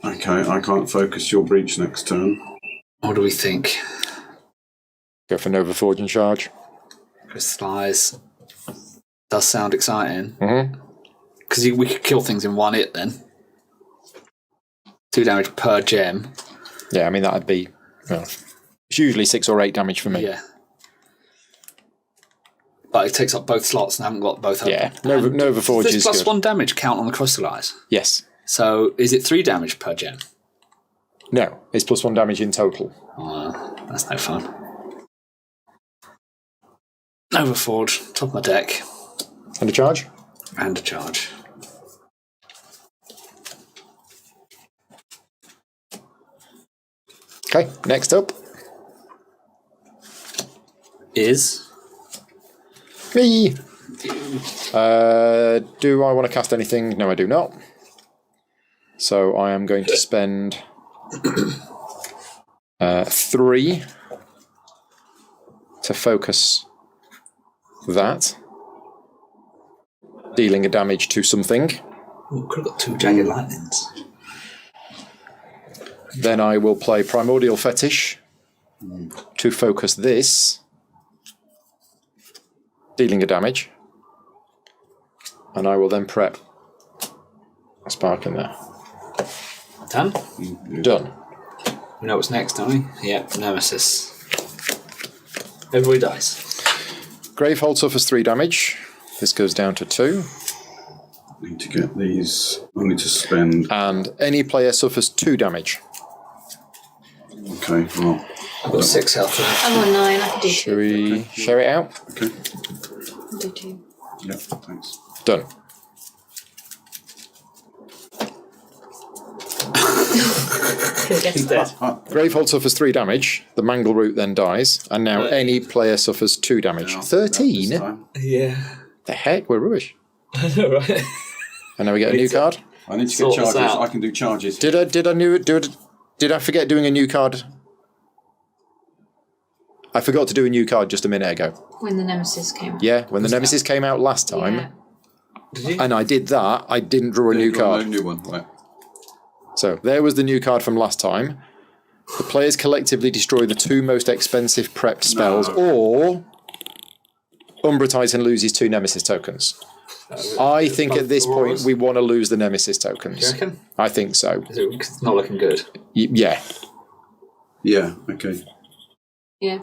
Okay, I can't focus your breach next turn. What do we think? Go for Nova Forge and charge. Crystallise. Does sound exciting. Mm-hmm. Because we could kill things in 1 hit then. 2 damage per gem. Yeah, I mean, that'd be... Well, it's usually 6 or 8 damage for me. Yeah. But it takes up both slots and I haven't got both open. Yeah, Nova Forge Does is this good. +1 damage count on the crystallise? Yes. So is it 3 damage per gem? No, it's +1 damage in total. Oh, that's no fun. Overforge, top of my deck, And a charge? and a charge. Okay, next up. Is Me! Do I want to cast anything? No, I do not. So I am going to spend 3 to focus that, dealing a damage to something. Ooh, could have got 2 jagged lightnings. Then I will play Primordial Fetish to focus this, dealing a damage. And I will then prep a spark in there. Done? Done. We know what's next, don't we? Yep, Nemesis. Everybody dies. Gravehold suffers 3 damage. This goes down to 2. Need to get these. I need to spend. And any player suffers 2 damage. Okay, well. I've got 6 health left. I'm on 9. I can do Should 2. we share it out? Okay. I'll do 2. Yeah, thanks. Done. Who gets He's dead. Gravehold suffers 3 damage. The Mangle Root then dies. And now any player suffers 2 damage. Now, 13? this time. Yeah. The heck? We're rubbish. I know, right? And now we get a new card. I need to get Sort this charges. out. I can do charges. Did I forget doing a new card? I forgot to do a new card just a minute ago. When the Nemesis came. Yeah, when the Nemesis came out last time, Yeah. Did you? and I did that, I didn't draw a new No card. new one. Right. So there was the new card from last time. The players collectively destroy the 2 most expensive prepped spells, or Umbra Titan loses 2 Nemesis tokens. I think at this point we want to lose the Nemesis tokens. Do you reckon? I think so. It's not looking good. Yeah. Yeah, okay. Yeah.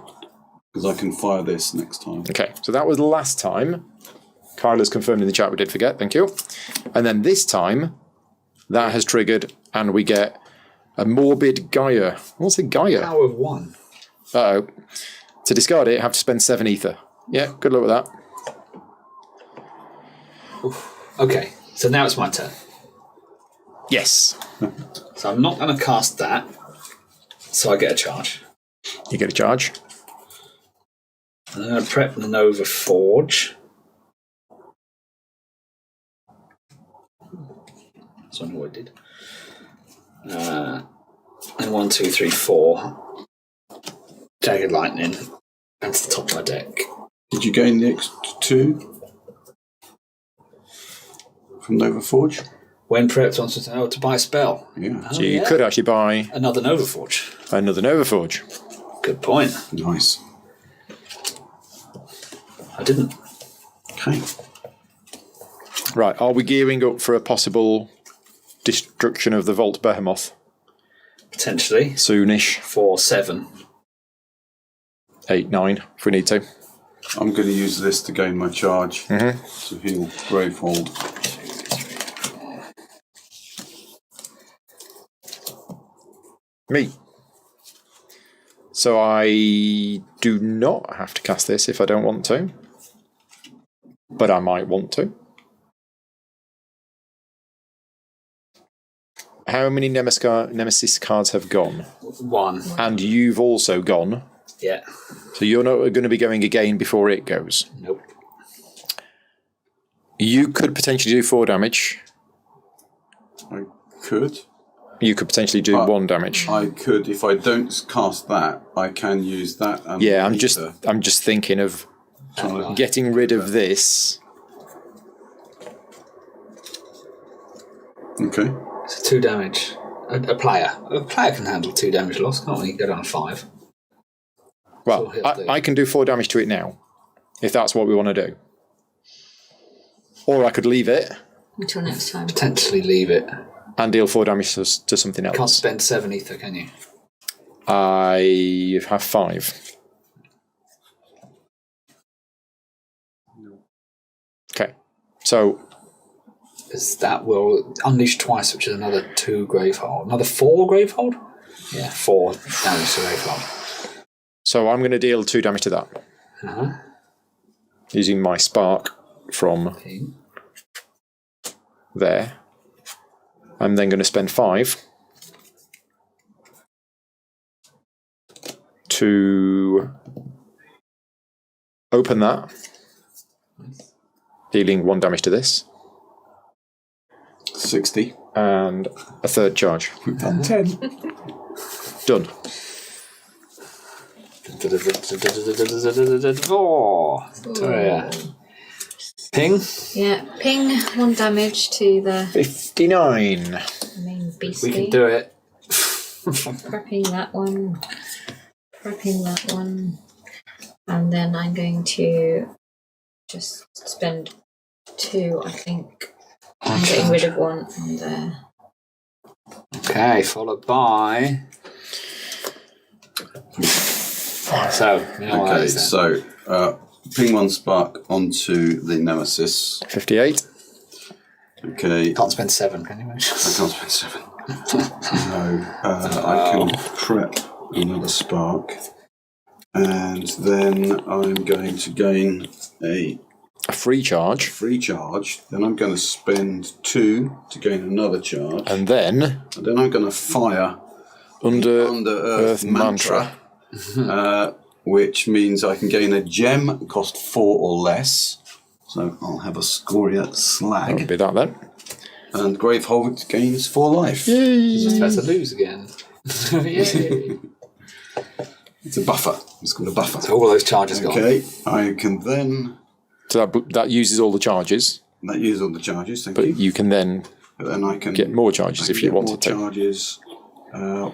Because I can fire this next time. Okay, so that was last time. Kyla's confirmed in the chat we did forget, thank you. And then this time, that has triggered, and we get a Morbid Gaia. What's a Gaia? Power of 1. Uh-oh. To discard it, you have to spend 7 ether. Yeah, good luck with that. Okay, so now it's my turn. Yes. So I'm not going to cast that, so I get a charge. You get a charge. And I'm going to prep the Nova Forge. So I know what I did. And 1, 2, 3, 4. Jagged Lightning. That's the top of my deck. Did you gain the extra 2 from Nova Forge? When prepped wants to buy a spell. Yeah. So you could actually buy Another Nova Forge. another Nova Forge. Good point. Nice. I didn't. Okay. Right, are we gearing up for a possible destruction of the Vault Behemoth? Potentially. Soonish. For 7. 8, 9, if we need to. I'm going to use this to gain my charge to heal Gravehold. Me. So I do not have to cast this if I don't want to. But I might want to. How many Nemesis cards have gone? 1. And you've also gone. Yeah. So you're not going to be going again before it goes. Nope. You could potentially do 4 damage. I could. You could potentially do 1 damage. I could. If I don't cast that, I can use that. And Yeah, I'm ether. just thinking of Oh, getting rid of this. Okay. So 2 damage. A player can handle 2 damage loss, can't we? Go down to 5. Well, So he'll do. I can do 4 damage to it now, if that's what we want to do. Or I could leave it Until next time. Potentially leave it. and deal 4 damage to something else. Can't spend 7 ether, can you? I have 5. Okay, so Because that will unleash twice, which is another 2 Gravehold. Another 4 Gravehold? Yeah, 4 damage to Rayflock. So I'm going to deal 2 damage to that. Uh-huh. Using my spark from Okay. there. I'm then going to spend 5 to open that, dealing 1 damage to this, 60. and a 3rd charge. We've done 10. Done. Oh, Victoria. Ping. Yeah, ping 1 damage to the 59. main beastie. We can do it. Prepping that one. Prepping that one. And then I'm going to just spend 2, I think. I'm getting rid of 1 on there. Okay, followed by. So, you know what that Okay, is then. so ping 1 spark onto the Nemesis. 58. Okay, Can't spend 7, can you? I can't spend 7. No, I can prep another spark. And then I'm going to gain a A free charge. free charge. Then I'm going to spend 2 to gain another charge. And then And then I'm going to fire under Earth Mantra, which means I can gain a gem, cost 4 or less. So I'll have a Scoria That Slag. would be that then. And Gravehold gains 4 life. Just about to lose again. Yay. It's a buffer. It's called a buffer. So all those charges gone. Okay, I can then... So that uses all the charges, That uses all the charges, thank but you. you can then But then I can get more charges I if can you get wanted more to. charges,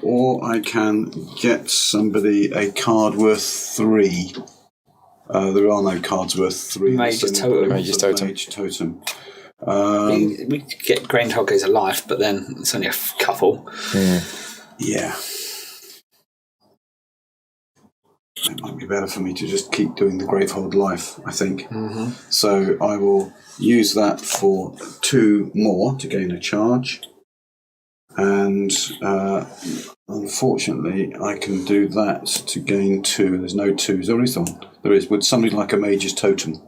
or I can get somebody a card worth 3. There are no cards worth 3. Mage's So Totem. Mage's Totem. Mage Totem. We could get Grain Hoggers a life, but then it's only a couple. Yeah. It might be better for me to just keep doing the Gravehold life, I think. Mm-hmm. So I will use that for 2 more to gain a charge. And unfortunately, I can do that to gain 2. There's no 2s. There is one. There is. With something like a Mage's Totem,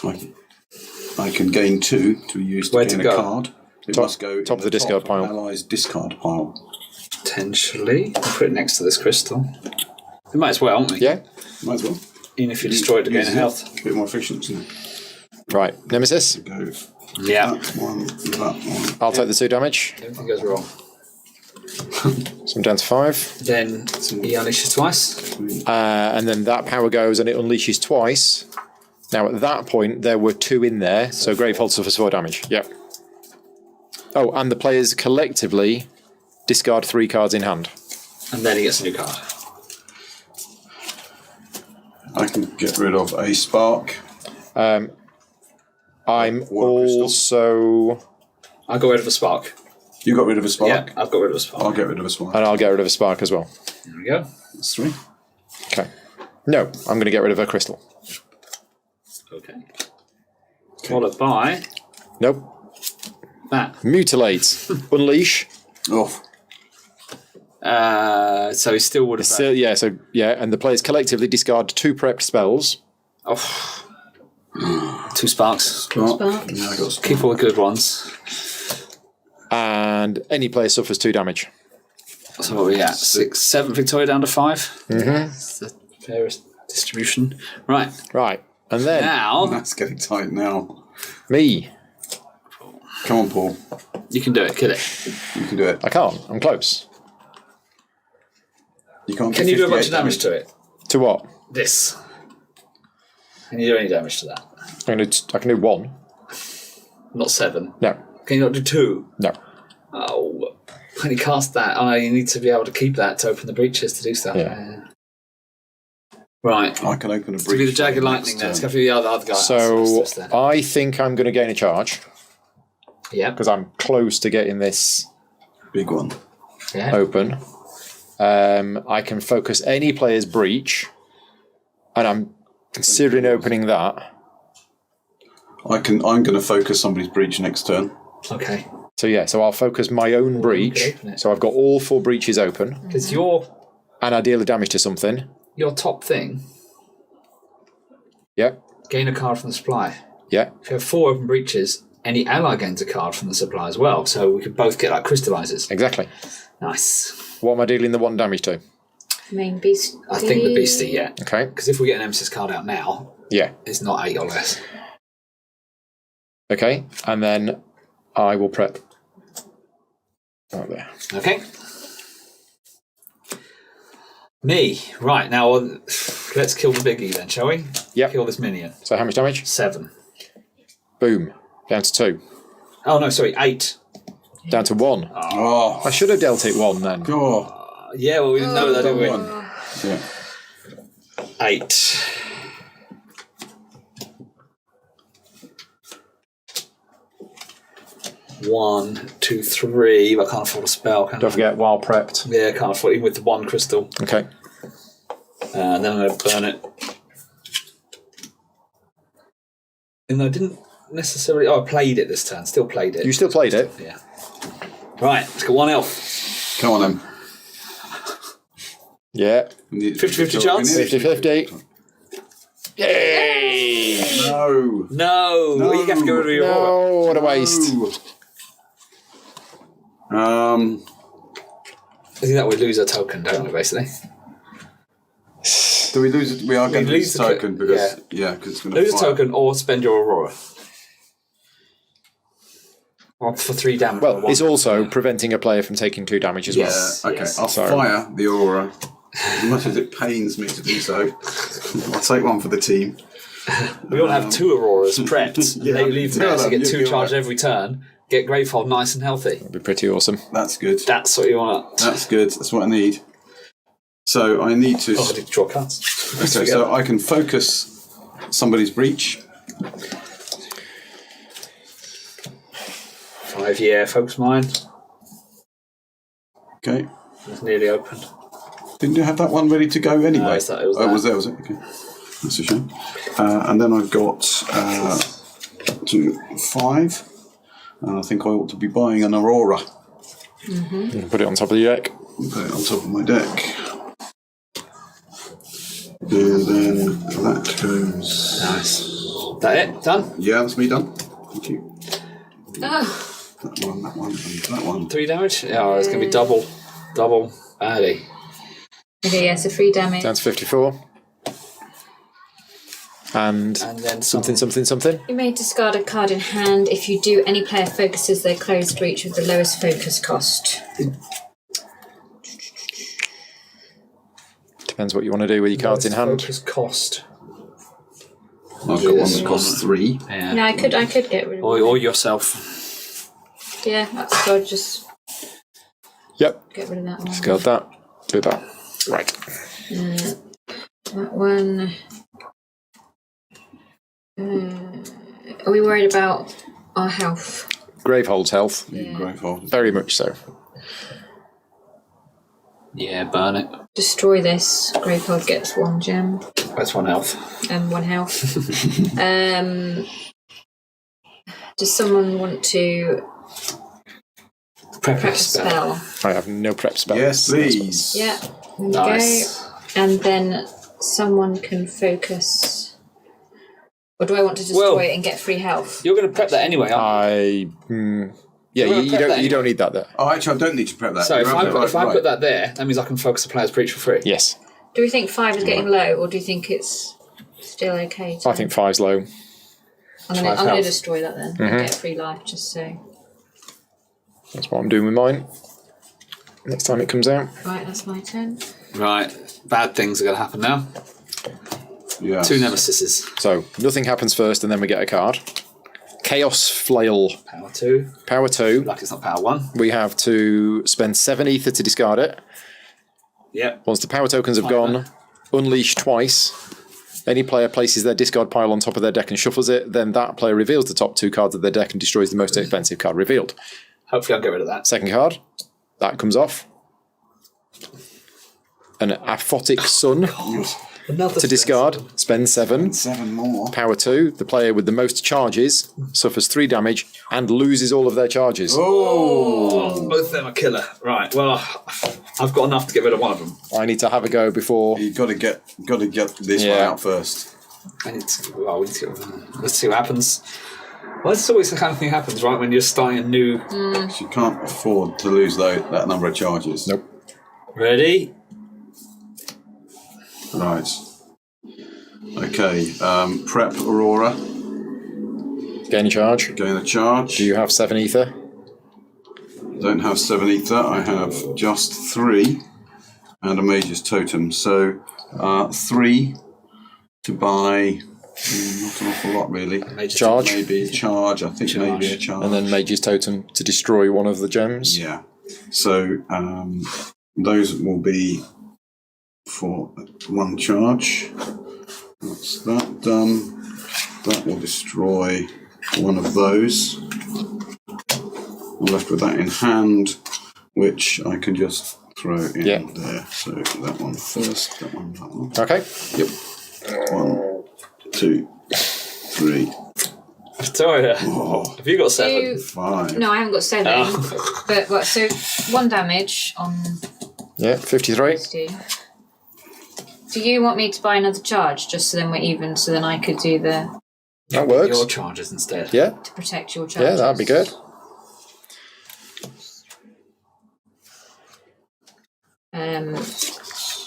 I can gain 2 to be used to Where gain to a go? card. It Top- must go top in of the discard pile. Allies discard pile. Potentially. I'll put it next to this crystal. We might as well, aren't we? Yeah? Might as well. Even if you destroy it to gain a Easier. health. A bit more efficient, isn't it? Right. Nemesis. Go Yeah. that one. I'll take the 2 damage. Everything goes wrong. So I'm down to 5. Then he unleashes twice. And then that power goes and it unleashes twice. Now at that point, there were 2 in there, so Gravehold suffers 4 damage. Yep. Oh, and the players collectively discard 3 cards in hand. And then he gets a new card. I can get rid of a spark. I'm Or a crystal. also... I got rid of a spark. You got rid of a spark? Yeah, I've got rid of a spark. I'll get rid of a spark. And I'll get rid of a spark as well. There we go. That's 3. Okay. No, I'm going to get rid of a crystal. Okay. Followed by Nope. that. Mutilate. Unleash. Oh, So he still would have. So, and the players collectively discard 2 prepped spells. Oh. 2 sparks. spark. Spark. Yeah, I got spark. Keep all the good ones. And any player suffers 2 damage. So what are we at? 6, 7 Victoria down to 5. Mm-hmm. That's the fairest distribution. Right. Right. And then Now That's getting tight now. me. Come on, Paul. you can do it. Kill it. You can do it. I can't. I'm close. You can't. Can you do a bunch of damage to it? To what? This. Can you do any damage to that? I can do 1. Not 7. No. Can you not do 2? No. Oh, when you cast that, you need to be able to keep that to open the breaches to do stuff. Yeah. Right. I can open a breach. To be the Jagged for Lightning next then. It's turn. got to be the other guy. So That's then. I think I'm going to gain a charge Yeah. because I'm close to getting this Big one. Yeah. open. I can focus any player's breach, and I'm considering opening that I'm going to focus somebody's breach next turn. Okay. So yeah, so I'll focus my own breach. open it. So I've got all 4 breaches open. Because your And I deal a damage to something. top thing, Yep. gain a card from the supply. Yeah. If you have 4 open breaches, any ally gains a card from the supply as well. So we could both get like crystallizers. Exactly. Nice. What am I dealing the 1 damage to? Main beast. I think the beastie, yeah. Okay. Because if we get an Nemesis card out now, Yeah. it's not 8 or less. Okay. And then I will prep. Out there. Okay. Me. Right, now let's kill the biggie then, shall we? Yep. Kill this minion. So how much damage? 7. Boom. Down to 2. Oh, no, sorry, 8. Down to 1. Oh, I should have dealt it 1 then. God. Yeah, well, we didn't know that, did we? Yeah. 8. One, 2, 3. But I can't afford a spell. Can I? Don't forget, while prepped. Yeah, I can't afford it with the 1 crystal. Okay. And then I'm going to burn it. And I didn't necessarily... Oh, I played it this turn. Still played it. You still played it? Yeah. Right, let's go 1 elf. Come on then. Yeah. 50-50 chance? 50-50. Yay! No. No. Well, you have to get rid of your aura. No, what a waste. No. I think that we lose a token, don't we, basically? Do we lose it? We are going to lose lose a the token because because it's going to Lose a token or spend your aurora. Or for 3 damage. Well, it's also preventing a player from taking 2 damage as well. Yes. Okay, I'll Sorry. fire the aura. As much as it pains me to do so, I'll take 1 for the team. We all have 2 auroras prepped. Yeah. They leave there, so you get 2 You'll be charged alright. every turn. Get Gravehold nice and healthy. That'd be pretty awesome. That's good. That's what you want. That's good. That's what I need. So I need to. Oh, I did draw cards. Okay, so I can focus somebody's breach. 5, yeah, focus mine. Okay. It's nearly opened. Didn't you have that one ready to go anyway? No, it was that. Oh, was it? Okay. That's a shame. And then I've got 5. And I think I ought to be buying an Aurora. You can put it on top of the deck. Put it on top of my deck. And then that goes. Nice. That it? Done? Yeah, that's me done. Thank you. Oh, That one, and that one. 3 damage? Yeah, it's going to be double. Double. Early. okay, yeah, so 3 damage. Down to 54. And And then something. You may discard a card in hand. If you do, any player focuses their closed breach with the lowest focus cost. Depends what you want to do with your cards in hand. Focus cost. I've got one that costs 3. Yeah. No, I could get rid of it. Or yourself. Yeah, that's so I'll just Yep. get rid of that one. Discard that. Do that. Right. That one. Are we worried about our health? Gravehold's health. Yeah. Gravehold. Very much so. Yeah, burn it. Destroy this. Gravehold gets 1 gem That's 1 health. and 1 health. Does someone want to Prep prep a a spell. spell? I have no prep spells. Yes, please. Yeah, there we Nice. go. And then someone can focus. Or do I want to destroy Well- it and get free health? You're going to prep that anyway, aren't Yeah, You wanna you prep that don't. You don't need that there. Oh, actually, I don't need to prep that. So if You're I, right, if I right. put that there, that means I can focus the player's breach for free. Yes, Do we think 5 is getting low, or do you think it's still okay? I think 5's low. I'm 5 going to health. destroy that then and get free life, just so. That's what I'm doing with mine. Next time it comes out. Right, that's my turn. Right. Bad things are going to happen now. Yes. 2 Nemesises. So nothing happens first, and then we get a card. Chaos Flail. Power 2. Power 2. Like it's not power 1. We have to spend 7 ether to discard it. Yep. Once the power tokens have gone, unleash twice. Any player places their discard pile on top of their deck and shuffles it, then that player reveals the top 2 cards of their deck and destroys the most expensive card revealed. Hopefully I'll get rid of that. Second card, that comes off. An Aphotic Sun. Another to discard, spend 7. 7 more. Power 2. The player with the most charges suffers 3 damage and loses all of their charges. Oh! Both of them are killer. Right, well, I've got enough to get rid of one of them. I need to have a go before... You've got to get this one out first. We need to let's see what happens. Well, it's always the kind of thing that happens, right, when you're starting a new... You can't afford to lose that number of charges. Nope. Ready? Right. Okay, prep Aurora. Gain a charge. Gain a charge. Do you have 7 ether? Don't have 7 ether. I have just 3 and a mage's totem. So 3 to buy. Not an awful lot, really. Charge. Maybe a charge. I think maybe a charge. And then Mage's Totem to destroy one of the gems. Yeah. So those will be for 1 charge. That's that done. That will destroy one of those. I'm left with that in hand, which I can just throw in there. So that one first, that one. Okay. Yep. 1, 2, 3. Victoria, have you got 7? 5. No, I haven't got 7. But what? So 1 damage on. Yeah, 53. Do you want me to buy another charge just so then we're even? So then I could do the That works. Your charges instead. Yeah. to protect your charges. Yeah, that'd be good.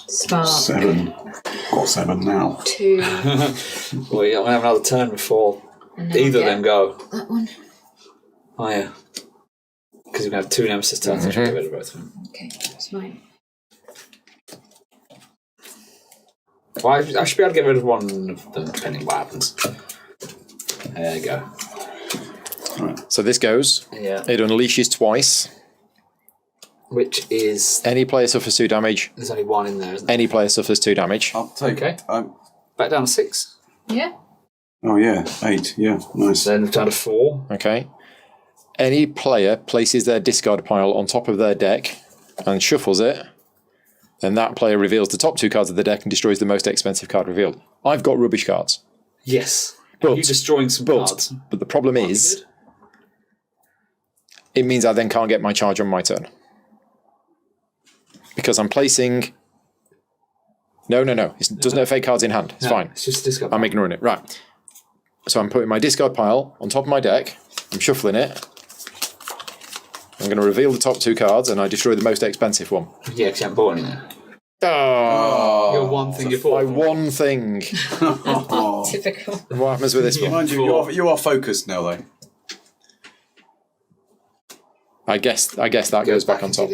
Spark 7. Got 7 now. 2. Well, yeah, I have another turn before And then either I'll of them get go. that one. Oh, yeah. Because we have 2 Nemesis turns, I should get rid of both of them. Okay, that's mine. Well, I should be able to get rid of one of them, depending on what happens. There you go. So this goes. Yeah. It unleashes twice. Which is... Any player suffers 2 damage. There's only 1 in there, isn't there? Any player suffers 2 damage. I'll take Okay. Back down to 6. Yeah. Oh, yeah. 8. Yeah, nice. Then down to 4. Okay. Any player places their discard pile on top of their deck and shuffles it, then that player reveals the top 2 cards of the deck and destroys the most expensive card revealed. I've got rubbish cards. Yes. But- Are you destroying some cards? But the problem is, it means I then can't get my charge on my turn. Because I'm placing... No. It doesn't have fake cards in hand. It's fine. It's just discard. I'm ignoring it. Right. So I'm putting my discard pile on top of my deck. I'm shuffling it. I'm going to reveal the top 2 cards and I destroy the most expensive one. Yeah, because you haven't bought any there. Oh, Your one thing you bought. my one thing. Typical. What happens with this one? Mind you, you are focused now, though. I guess that goes back on top.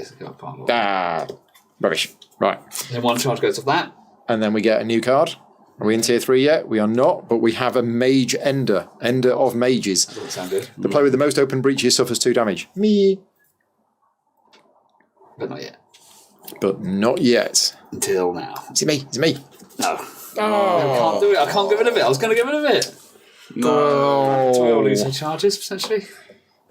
Rubbish. Right. Then 1 charge goes off that. And then we get a new card. Are we in tier 3 yet? We are not, but we have a Mage Ender. Ender of Mages. Doesn't sound good. The player with the most open breaches suffers 2 damage. Me. But not yet. But not yet. Until now. Is it me? Is it me? No. I can't do it. I can't get rid of it. I was going to get rid of it. No. So I'll lose some charges, potentially.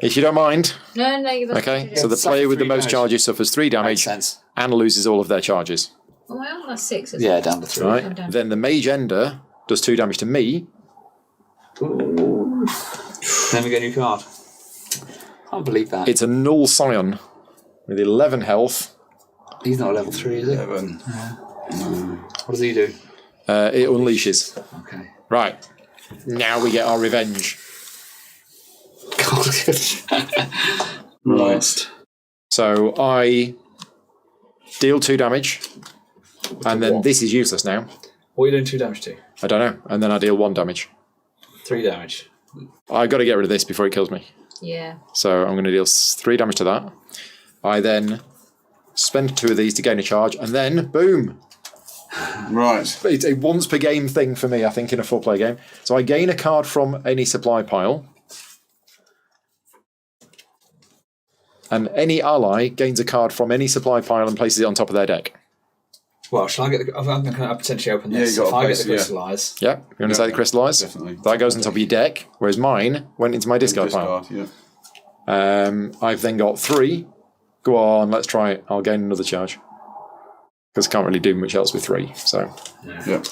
If you don't mind. No, that's Okay, so the player with the most charges suffers 3 Makes damage sense. and loses all of their charges. Oh, well, that's 6, isn't Yeah, it? down to 3. Right? I'm done. Then the Mage Ender does 2 damage to me. Then we get a new card. Can't believe that. It's a Null Scion with 11 health. He's not a level 3, is he? 7. What does he do? It unleashes. Okay. Right. Now we get our revenge. Right. So I deal 2 damage. And then this is useless now. What are you doing 2 damage to? I don't know. And then I deal 1 damage. 3 damage. I got to get rid of this before it kills me. Yeah. So I'm going to deal 3 damage to that. I then spend 2 of these to gain a charge, and then boom! Right. It's a once per game thing for me, I think, in a 4-player game. So I gain a card from any supply pile, and any ally gains a card from any supply pile and places it on top of their deck. Well, shall I get the... I'm going to potentially open this. Yeah, you If got I to get the place, crystallise... Yeah, you want to say the crystallise? Definitely. That goes on top of your deck, whereas mine went into my discard pile. Yeah. I've then got 3. Go on, let's try it. I'll gain another charge. Because I can't really do much else with 3. So Yeah.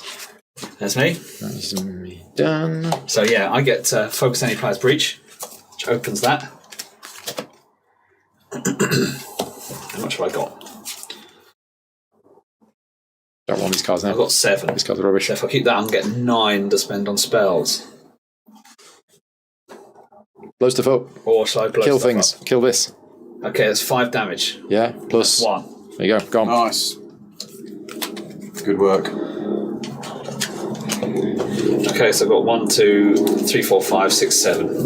That's me. that's me done. So yeah, I get Focus Any Player's Breach, which opens that. How much have I got? Don't want these cards now. I've got 7. These cards are rubbish. So if I keep that, I'm getting 9 to spend on spells. Blow stuff up. Or shall I blow Kill stuff things. up? Kill this. Okay, that's 5 damage. Yeah. Plus 1. There you go. Gone. Nice. Good work. Okay, so I've got 1, 2, 3, 4, 5, 6, 7. Do you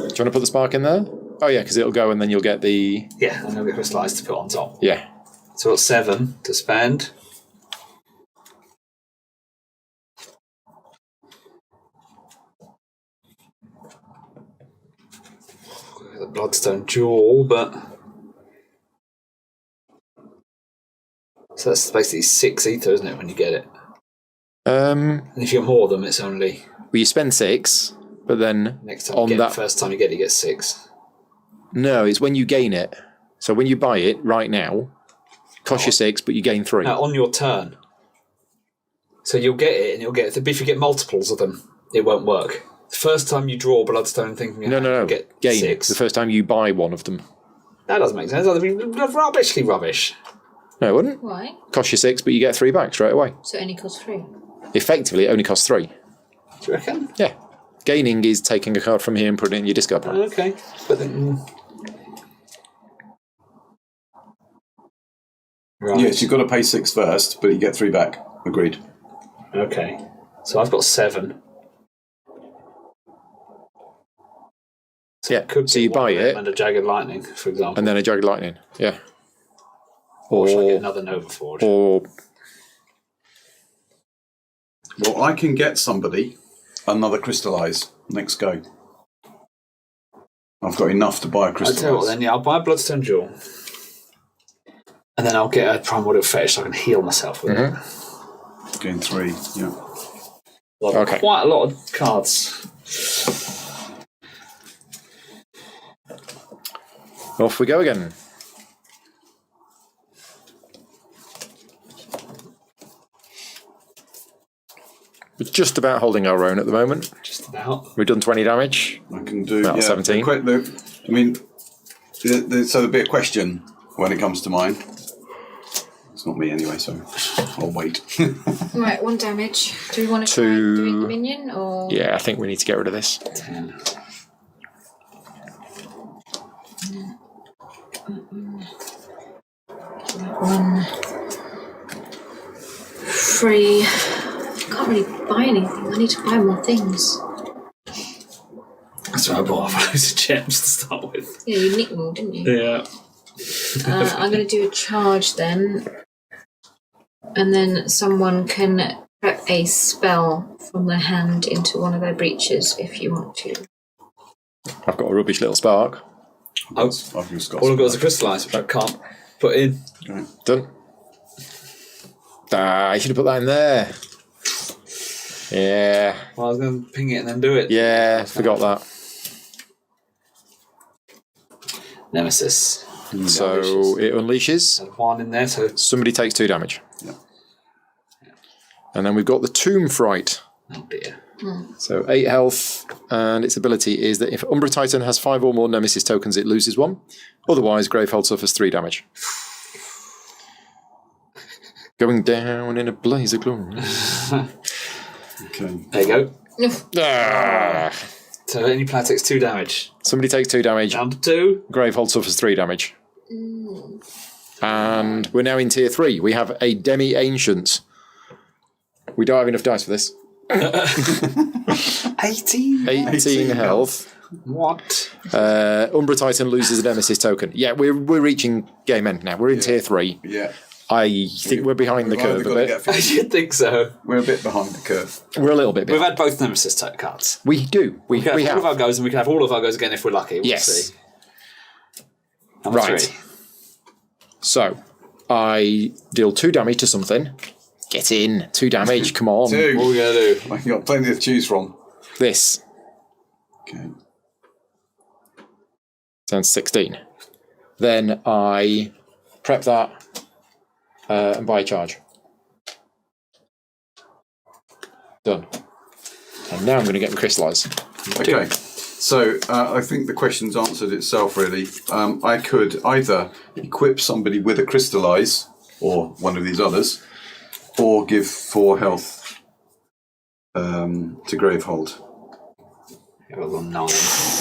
want to put the spark in there? Oh yeah, because it'll go and then you'll get the Yeah, and then we crystallise to put on top. yeah. So I've got 7 to spend. The Bloodstone Jewel, but so that's basically 6 ether, isn't it, when you get it? And if you get more of them, it's only Well, you spend 6, but then next time on you get that it, first time you get it, you get 6. no, it's when you gain it. So when you buy it right now, it costs you 6, but you gain 3. Now, on your turn. So you'll get it, and you'll get it. But if you get multiples of them, it won't work. The first time you draw a Bloodstone thing from your hand, No. you get Gain 6. the first time you buy one of them. That doesn't make sense. That'd be rubbishly rubbish. No, it wouldn't. Why? Cost you 6, but you get 3 back straight away. So it only costs 3. Effectively, it only costs 3. Do you reckon? Yeah. Gaining is taking a card from here and putting it in your discard pile. Okay. But then... Right. Yes, you've got to pay 6 first, but you get 3 back. Agreed. Okay. So I've got 7. Yeah. Could So get you one buy of them it, and a Jagged Lightning, for example. and then a Jagged Lightning. Yeah. or should I get another Nova Forge? Or Well, I can get somebody another crystallise. Next go. I've got enough to buy a I'll tell you what crystallise. then, yeah, I'll buy a Bloodstone Jewel. And then I'll get a Primordial Fetish so I can heal myself with it. Gain 3. Yeah. Well, Okay. quite a lot of cards. off we go again. We're just about holding our own at the moment. Just about. We've done 20 damage. I can do About 17. I mean, so there'll be a question when it comes to mine. It's not me anyway, so I'll wait. Right, 1 damage. Do we want to try 2. doing the minion or? Yeah, I think we need to get rid of this. 10. One. 3. Can't really buy anything. I need to buy more things. That's right, I bought loads of gems to start with. Yeah, you nicked them all, didn't you? Yeah. I'm going to do a charge then. And then someone can prep a spell from their hand into one of their breaches if you want to. I've got a rubbish little spark. Oh, I've just got all I've got is a Crystallise, which I can't put in. Okay. Done. You should have put that in there. Yeah. Well, I was going to ping it and then do it. Yeah, forgot that. Nemesis. So it unleashes. There's 1 in there, so... Somebody takes 2 damage. Yeah. And then we've got the Tomb Fright. Oh dear. So 8 health, and its ability is that if Umbra Titan has 5 or more Nemesis tokens, it loses 1. Otherwise, Gravehold suffers 3 damage. Going down in a blaze of glory. Okay. There you go. Ah. So any player takes 2 damage. Somebody takes 2 damage. Down to 2. Gravehold suffers 3 damage. And we're now in tier 3. We have a Demi-Ancient. We don't have enough dice for this. 18? 18 health. What? Umbra Titan loses a Nemesis token. Yeah, we're reaching game end now. We're in tier 3. Yeah. I think we're behind the We've either curve a got to bit. get I 50. should think so. We're a bit behind the curve. We're a little bit We've behind. had both Nemesis cards. We do. We We have all of have. our goes, and we can have all of our goes again if we're lucky. We'll Yes. see. Number Right. 3. So, I deal 2 damage to something. Get in. 2 damage. Come on. 2. What are we going to do? I've got plenty to choose from. This. Okay. Sounds 16. Then I prep that. and buy a charge. Done. And now I'm going to get them crystallise. Okay. So I think the question's answered itself, really. I could either equip somebody with a crystallise, or one of these others, or give 4 health to Gravehold. We're on 9.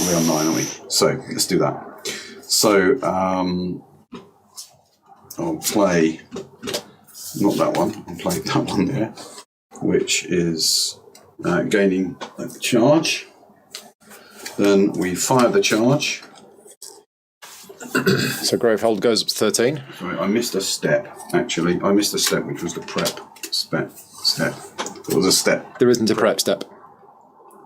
We're on 9, aren't we? So let's do that. So I'll play not that one. I'll play that one there, which is gaining a charge. Then we fire the charge. So Gravehold goes up to 13. Sorry, I missed a step. Actually, I missed a step, which was the prep step. There was a step. There isn't a prep step.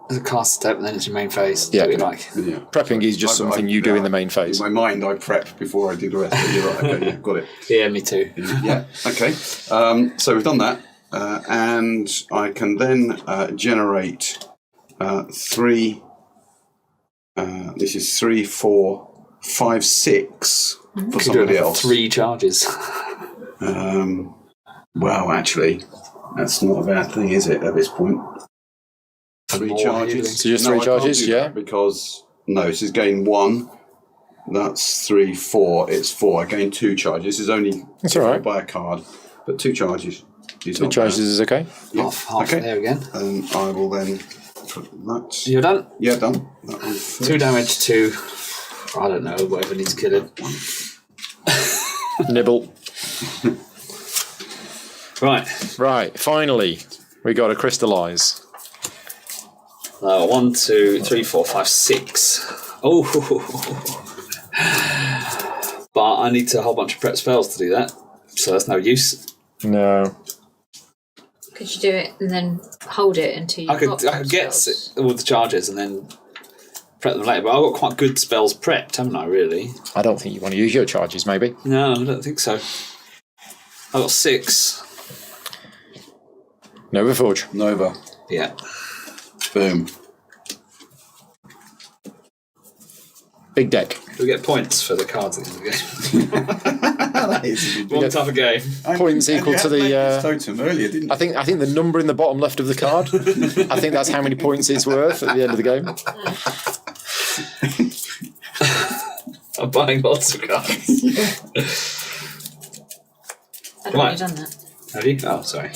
There's a cast step, and then it's your main phase. Yeah. What you like. Yeah. Prepping is just something you do in the main phase. In my mind, I prep before I do the rest. But you're right. Okay, yeah, got it. Yeah, me too. Yeah. Okay. So we've done that, and I can then generate 3. This is 3, 4, 5, 6 for somebody else. 3 charges. Well, actually, that's not a bad thing, is it? At this point, 3 more charges. healing. So just No, 3 I can't charges, do yeah? that because this is gain 1. That's 3, 4. It's 4. I gain 2 charges. This is only That's all right. by a card, but 2 charges. 2 charges is okay. Half Okay. there again. And I will then put that. You're done. Yeah, done. That one first. 2 damage to, I don't know, whatever needs killing. Nibble. Right. Right, finally, we got to crystallise. 1, 2, 3, 4, 5, 6. Oh. But I need a whole bunch of prep spells to do that, so that's no use. No. Could you do it and then hold it until you I could get all the charges and then prep them later, but I've got quite good spells prepped, haven't I, really? I don't think you want to use your charges, maybe. No, I don't think so. I've got 6. Nova Forge. Nova. Yeah. Boom. Big deck. We get points for the cards at the end of the game. That is a good One type of game. Points equal to the... totem earlier, didn't you? I think the number in the bottom left of the card, I think that's how many points it's worth at the end of the game. I'm buying lots of cards. I've Right. already done that. Have you? Oh, sorry.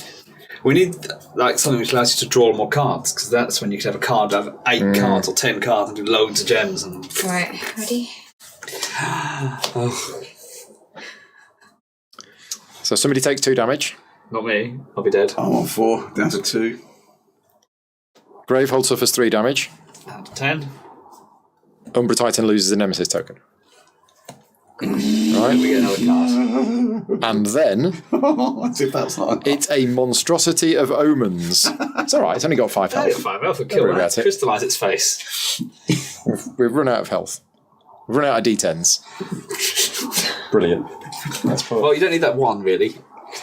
We need something which allows you to draw more cards, because that's when you can have a card have 8 cards or 10 cards and do loads of gems. And Right, ready? oh, So somebody takes 2 damage. not me. I'll be dead. I'm on 4, down to 2. Gravehold suffers 3 damage. Down to 10. Umbra Titan loses a Nemesis token. Then we get another card. And then As if that's not enough. it's a monstrosity of omens. It's alright, it's only got 5 Hey, health. 5 health would Don't kill worry that. about it. Crystallise its face. We've run out of health. We've run out of D10s. Brilliant. That's poor. Well, you don't need that 1, really.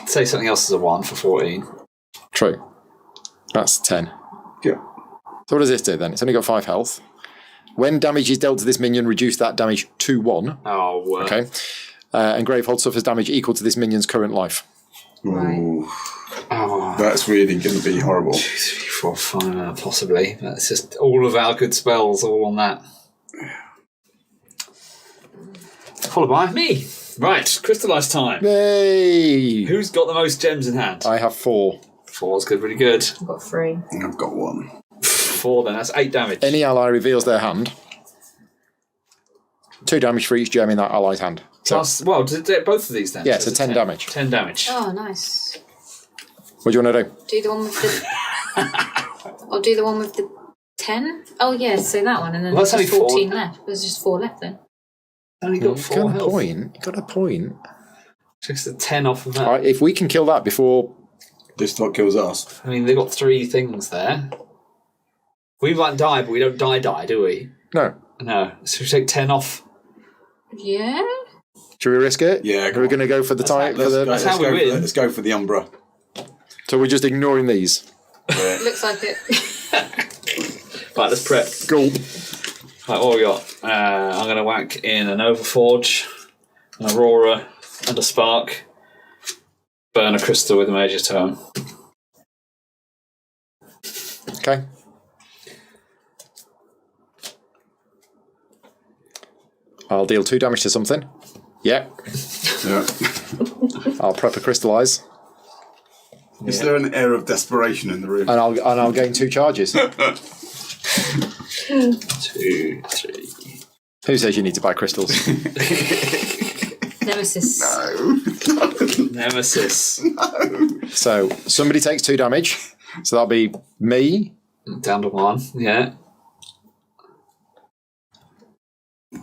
Say something else is a 1 for 14. True. That's 10. Yeah. So what does this do then? It's only got 5 health. When damage is dealt to this minion, reduce that damage to 1. Oh, Okay. And Gravehold suffers damage equal to this minion's current life. Right. Ooh, Oh, that's really going to be horrible. 2, 3, 4, 5, possibly. That's just all of our good spells all on that. Followed by me. Right, crystallise time. Yay! Who's got the most gems in hand? I have 4. 4's good, really good. I've got 3. I've got 1. 4 then, that's 8 damage. Any ally reveals their hand. 2 damage for each gem in that ally's hand. So, Plus, well, both of these then. Yeah, So so 10 damage. 10 damage. Oh, nice. what do you want to do? Do the one with the... I'll do the one with the 10? Oh, yeah, so that one, and then Well, there's that's just only 14 4. left. There's just 4 left then. Only got 4 Got a health. point. You got a point. Just a 10 off of that. Alright, if we can kill that before... This what kills us. I mean, they've got 3 things there. We might die, but we don't die, do we? No. No. So we take 10 off. Yeah? Should we risk it? Yeah, Are we going to go for the time? That's how we win. Let's go for the Umbra. So we're just ignoring these. Yeah. Looks like it. Right, let's prep. Cool. Right, what we got? I'm going to whack in an Overforge, an Aurora, and a Spark. burn a crystal with a major tome. Okay. I'll deal 2 damage to something. Yeah. Yeah. I'll prep a crystallise. Is there an air of desperation in the room? And I'll gain 2 charges. 2, 3. Who says you need to buy crystals? Nemesis. No. Nemesis. So somebody takes 2 damage. So that'll be me. Down to 1, yeah.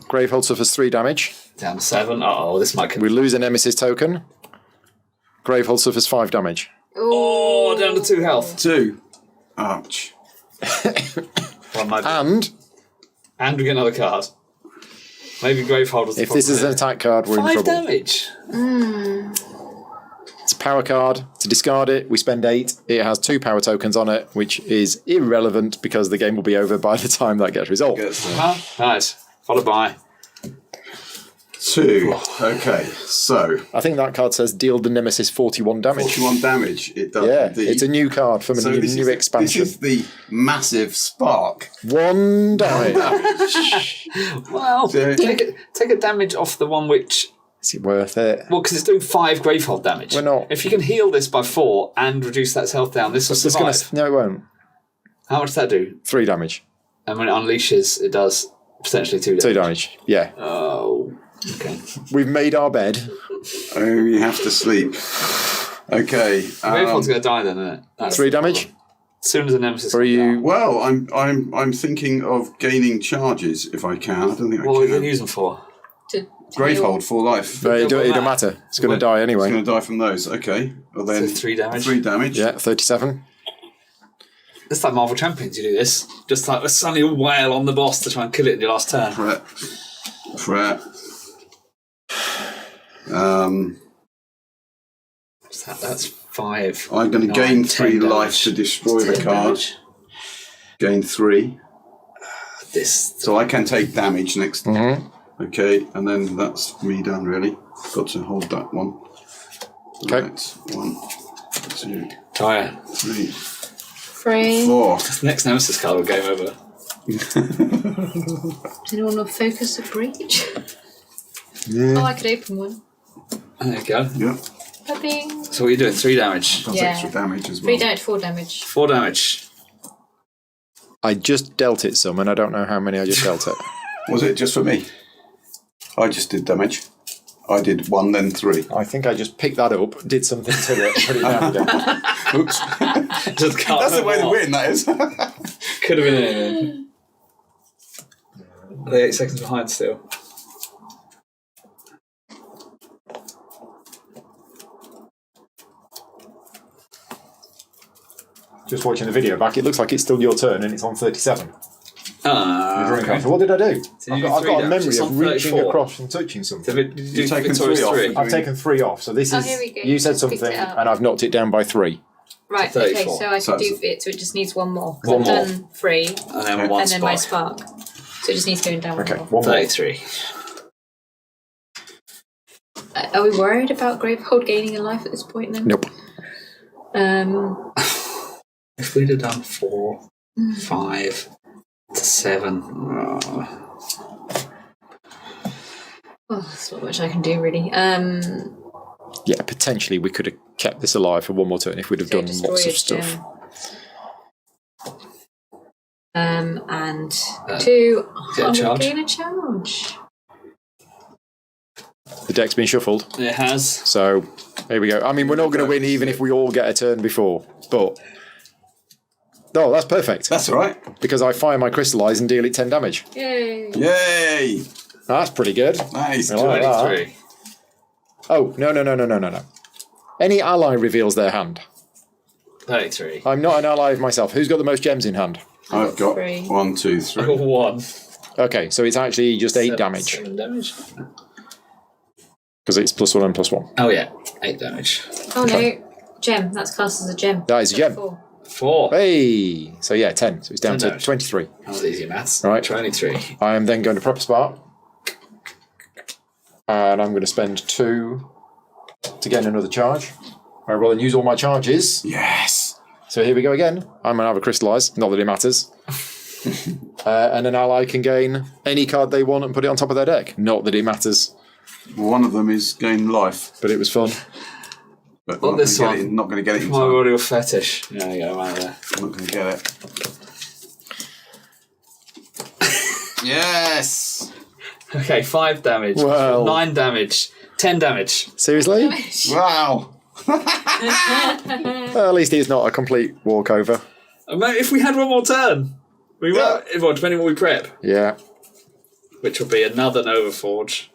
Gravehold suffers 3 damage. Down to 7. Uh-oh, this might... We lose a Nemesis token. Gravehold suffers 5 damage. Oh, down to 2 health. 2. Ouch. And we get another card. Maybe Graveholder's the if this is an attack card, we're in 5 trouble. damage. It's a power card. To discard it, we spend 8. It has 2 power tokens on it, which is irrelevant because the game will be over by the time that gets resolved. Nice. Followed by... 2. Okay, so I think that card says deal the Nemesis 41 damage. 41 damage. It does Yeah, indeed. it's a new card from a new expansion. This is the massive spark. 1 damage. Well, So- take a damage off the one which... Is it worth it? Well, because it's doing 5 Gravehold damage. We're not- If you can heal this by 4 and reduce that health down, this will It's survive. no, it won't. How much does that do? 3 damage. And when it unleashes, it does potentially 2 damage. 2 damage. Yeah. Oh, okay. We've made our bed. Oh, you have to sleep. Okay. Gravehold's going to die then, isn't it? That's 3 damage. as soon as the Nemesis Or are comes you? down. Well, I'm thinking of gaining charges if I can. I don't think What are I we going to can. use them for? To Gravehold for life. No, it don't matter. It's going to die It's anyway. going to die from those. Okay. Well then, So 3 damage. 3 damage. Yeah, 37. It's like Marvel Champions, you do this. Just like suddenly wail on the boss to try and kill it in your last turn. Prep. That's 5. I'm going to 9, gain 10 3 damage. life to destroy the 10 card. damage. Gain 3. This. So I can take damage next. Mm-hmm. Okay, and then that's me done, really. Got to hold that one. Okay. Right. 1, 2, Tire. 3, 3. 4. This next Nemesis card will game over. Anyone want to focus a breach? Yeah. Oh, I could open one. There you go. Yeah. Popping. So what are you doing? 3 damage. That's Yeah. extra damage as 3 well. damage, 4 damage. 4 damage. I just dealt it some, and I don't know how many I just dealt it. Was it just for me? I just did damage. I did 1, then 3. I think I just picked that up, did something to it, put it down again. Oops. Just can't That's the way to remember win, that is. Could have been anything. Are they 8 seconds behind still? Just watching the video back, it looks like it's still your turn, and it's on 37. Okay. So what did I do? So I've you got, did 3 a damage. memory It's of on reaching 34. across and touching something. Did you You've taken Victorious 3 off. 3? I've taken 3 off, so this Oh, is... here we go. You said Picked something, it up. and I've knocked it down by 3. Right, okay, 34. so I So can do that's- it, so it just needs one more. One I've more. done 3, And then 1 and then my spark. spark. So it just needs going down Okay, one more. one more. 33. Are we worried about Gravehold gaining a life at this point then? Nope. If we'd have done 4, 5 to 7. Oh, there's not much I can do really. Yeah, potentially we could have kept this alive for one more turn if we'd have So done destroy lots a of stuff. gem. And 2. Get a I will charge. gain a charge. The deck's been shuffled, It has. so here we go. I mean, we're not going to win even if we all get a turn before, but... Oh, that's perfect. That's all right. Because I fire my crystallise and deal it 10 damage. Yay! Yay! That's pretty good. Nice. I like that. 23. Oh, no. Any ally reveals their hand. 33. I'm not an ally of myself. Who's got the most gems in hand? I've got 3. 1, 2, I 3. got 1. Okay, so it's actually just 8 damage. 7 damage? Because it's +1 and +1. Oh, yeah. 8 damage. Oh no, gem. That's classed as a gem. That is a gem. 4. 4. Hey! So yeah, 10. So it's down 10 to damage. 23. That was easy maths. Right. 23. I am then going to proper spark. And I'm going to spend 2 to gain another charge. I roll and use all my charges. Yes. So here we go again. I'm going to have a crystallise, not that it matters. And an ally can gain any card they want and put it on top of their deck. Not that it matters. One of them is gain life. But it was fun. But Not this one. Not going to get it in My time. royal fetish. There you go, right there. I'm not going to get it. Yes! Okay, 5 damage. Well. 9 damage. 10 damage. Seriously? Wow! Well, at least it's not a complete walkover. Mate, if we had one more turn, we might. Well, depending on what we prep, Yeah. which will be another Nova Forge.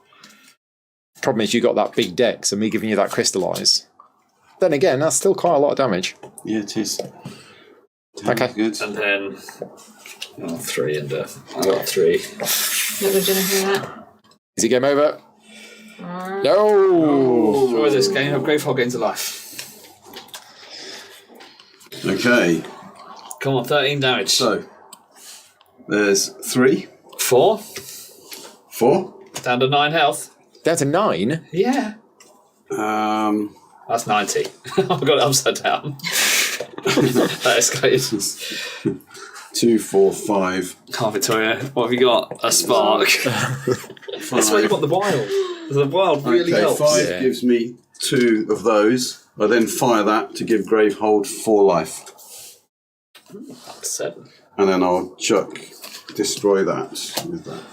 Problem is you got that big deck, so me giving you that crystallise. Then again, that's still quite a lot of damage. Yeah, it is. Okay. Good. And then 3 and I got 3. Not going to do anything with that. Is it game over? No! Destroy this game of Gravehog into life. Okay, Come on, 13 damage. so there's 3, 4. 4. Down to 9 health. Down to 9? Yeah. That's 90. I've got it upside down. That escalated. 2, 4, 5. Oh, Victoria, what have you got? A spark. That's why you got the wild. The wild really Okay, helps. 5 Yeah. gives me 2 of those. I then fire that to give Gravehold 4 life. 7. And then I'll destroy that with that.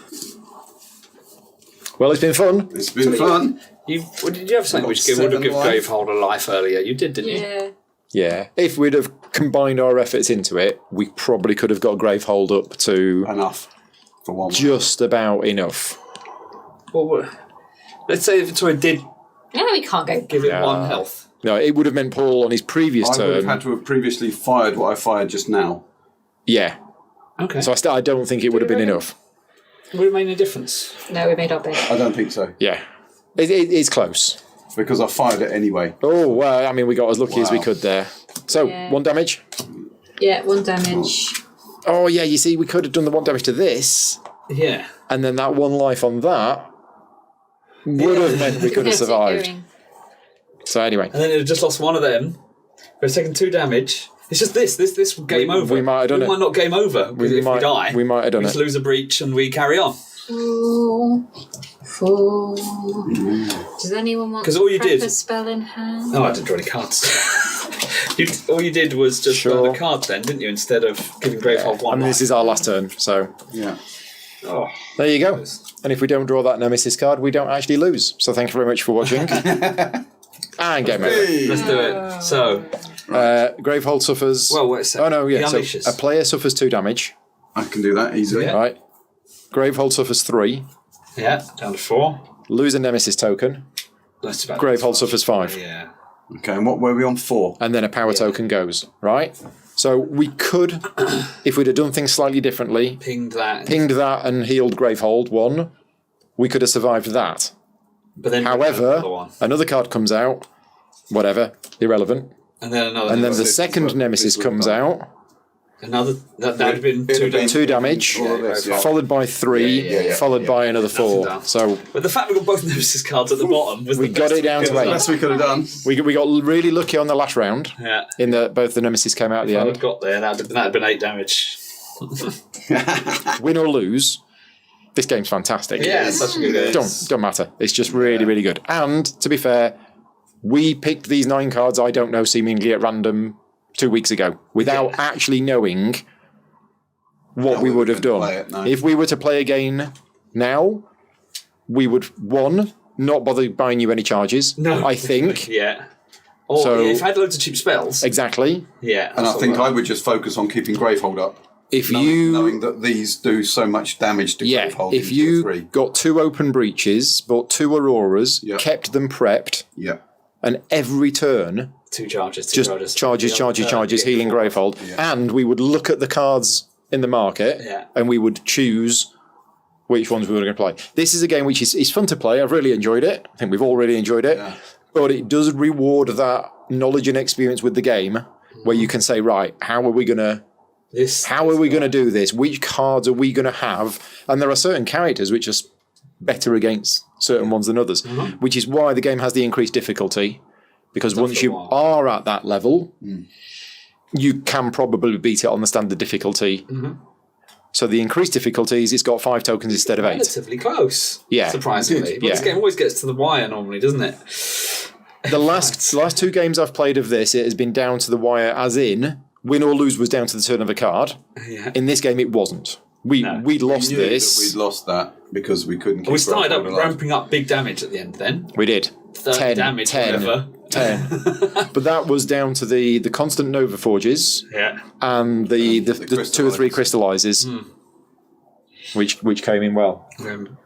Well, it's been fun. It's been fun. Did you have something Got which would have 7 given life. Gravehold a life earlier? You did, didn't you? Yeah. Yeah. If we'd have combined our efforts into it, we probably could have got Gravehold up to Enough for one. just about enough. Well, let's say if Victoria did No, we can't go. give it Yeah. 1 health. No, it would have meant Paul on his previous I would have turn. had to have previously fired what I fired just now. Yeah. Okay. So I don't think it would have been enough. Would it make any difference? No, we made our bed. I don't think so. Yeah. It's close. Because I fired it anyway. Oh, well, I mean, we got as lucky as we Wow. could there. So, Yeah. 1 damage. Yeah, 1 damage. Oh, yeah, you see, we could have done the 1 damage to this, Yeah. and then that 1 life on that would have meant we could have Yes, it survived. going. So, anyway. And then it had just lost one of them. We've taken 2 damage. It's just this game over. we might have done we it. might not game over because if we die, we might have done we it. just lose a breach and we carry on. 4. Does anyone want 'Cause all you prep did- a spell in hand? Oh, I didn't draw any cards. All you did was just Sure. burn a card then, didn't you? Instead of giving Gravehold 1 I mean, this is our last turn, so Yeah. Oh, there you go. And if we don't draw that Nemesis card, we don't actually lose. So thank you very much for watching. And game over. let's do it. So, Gravehold suffers... well, wait a second. Oh, no, yeah. He So unleashes. a player suffers 2 damage, I can do that easily. Yeah. right? Gravehold suffers 3. Yeah, down to 4. Lose a Nemesis token. That's about Gravehold suffers 5. Yeah. Okay, and what were we on 4? And then a power token goes, right? So we could, if we'd have done things slightly differently, Pinged that. pinged that and healed Gravehold 1, we could have survived that. But then However, another one. another card comes out, whatever, irrelevant. And then another. And then the Nemesis. second Nemesis comes out, Another. That would have been 2 damage. 2 damage, All of this, yeah. followed by 3, yeah, followed by another 4. down. So But the fact we got both Nemesis cards at the bottom was we the got best it down we to could have 8. Best we could have done. We got really lucky on the last round, Yeah. in that both the Nemesis came out at the If I end. had got there, that'd have been 8 damage. Win or lose, this game's fantastic. Yeah, it's such a good game. Don't matter. It's just really, really good. And to be fair, we picked these 9 cards, I don't know, seemingly at random 2 weeks ago, without actually knowing what we would have done. play it, no. If we were to play again now, we would, 1, not bother buying you any charges. No. I think. Yeah. Or So- if I had loads of cheap spells. Exactly. Yeah. And I that's think all I right. would just focus on keeping Gravehold up. If Knowing that these do so much damage to Yeah, Gravehold. if in you tier 3. got 2 open breaches, bought 2 auroras, Yeah. kept them prepped, Yeah. and every turn 2 charges. just charges, healing Gravehold, and we would look at the cards in the market, Yeah. and we would choose which ones we were going to play. This is a game which is fun to play. I've really enjoyed it. I think we've all really enjoyed it, but it does reward that knowledge and experience with the game, where you can say, right, how are we going to do this? Which cards are we going to have? And there are certain characters which are better against certain ones than others, which is why the game has the increased difficulty. because once you are at that level, you can probably beat it on the standard difficulty. So the increased difficulties, it's got 5 tokens instead of 8. Relatively close. Yeah. Surprisingly. But this game always gets to the wire normally, doesn't it? The last 2 games I've played of this, it has been down to the wire, as in win or lose was down to the turn of a card. Yeah. In this game, it wasn't. We'd lost We knew this. that we'd lost that because we couldn't. We started up ramping up big damage at the end. Then We did 30 damage, 10. But that was down to the constant Nova Forges and the 2 or 3 crystallizers, which came in well.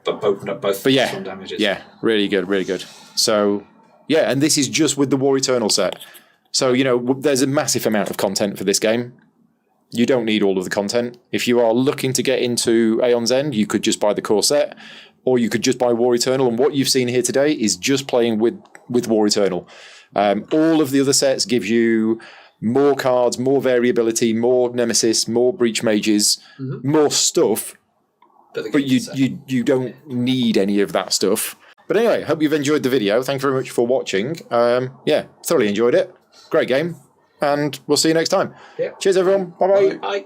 But opened up both damages. Yeah, really good, really good. So, yeah, and this is just with the War Eternal set. So, there's a massive amount of content for this game. You don't need all of the content. If you are looking to get into Aeon's End, you could just buy the core set, or you could just buy War Eternal. And what you've seen here today is just playing with War Eternal. All of the other sets give you more cards, more variability, more Nemesis, more Breach Mages, more stuff, but you don't need any of that stuff. But anyway, hope you've enjoyed the video. Thank you very much for watching. Thoroughly enjoyed it. Great game. And we'll see you next time. Yeah. Cheers, everyone. Bye-bye. Bye.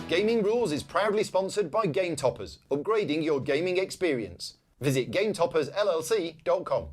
Gaming Rules is proudly sponsored by Game Toppers, upgrading your gaming experience. Visit GameToppersLLC.com.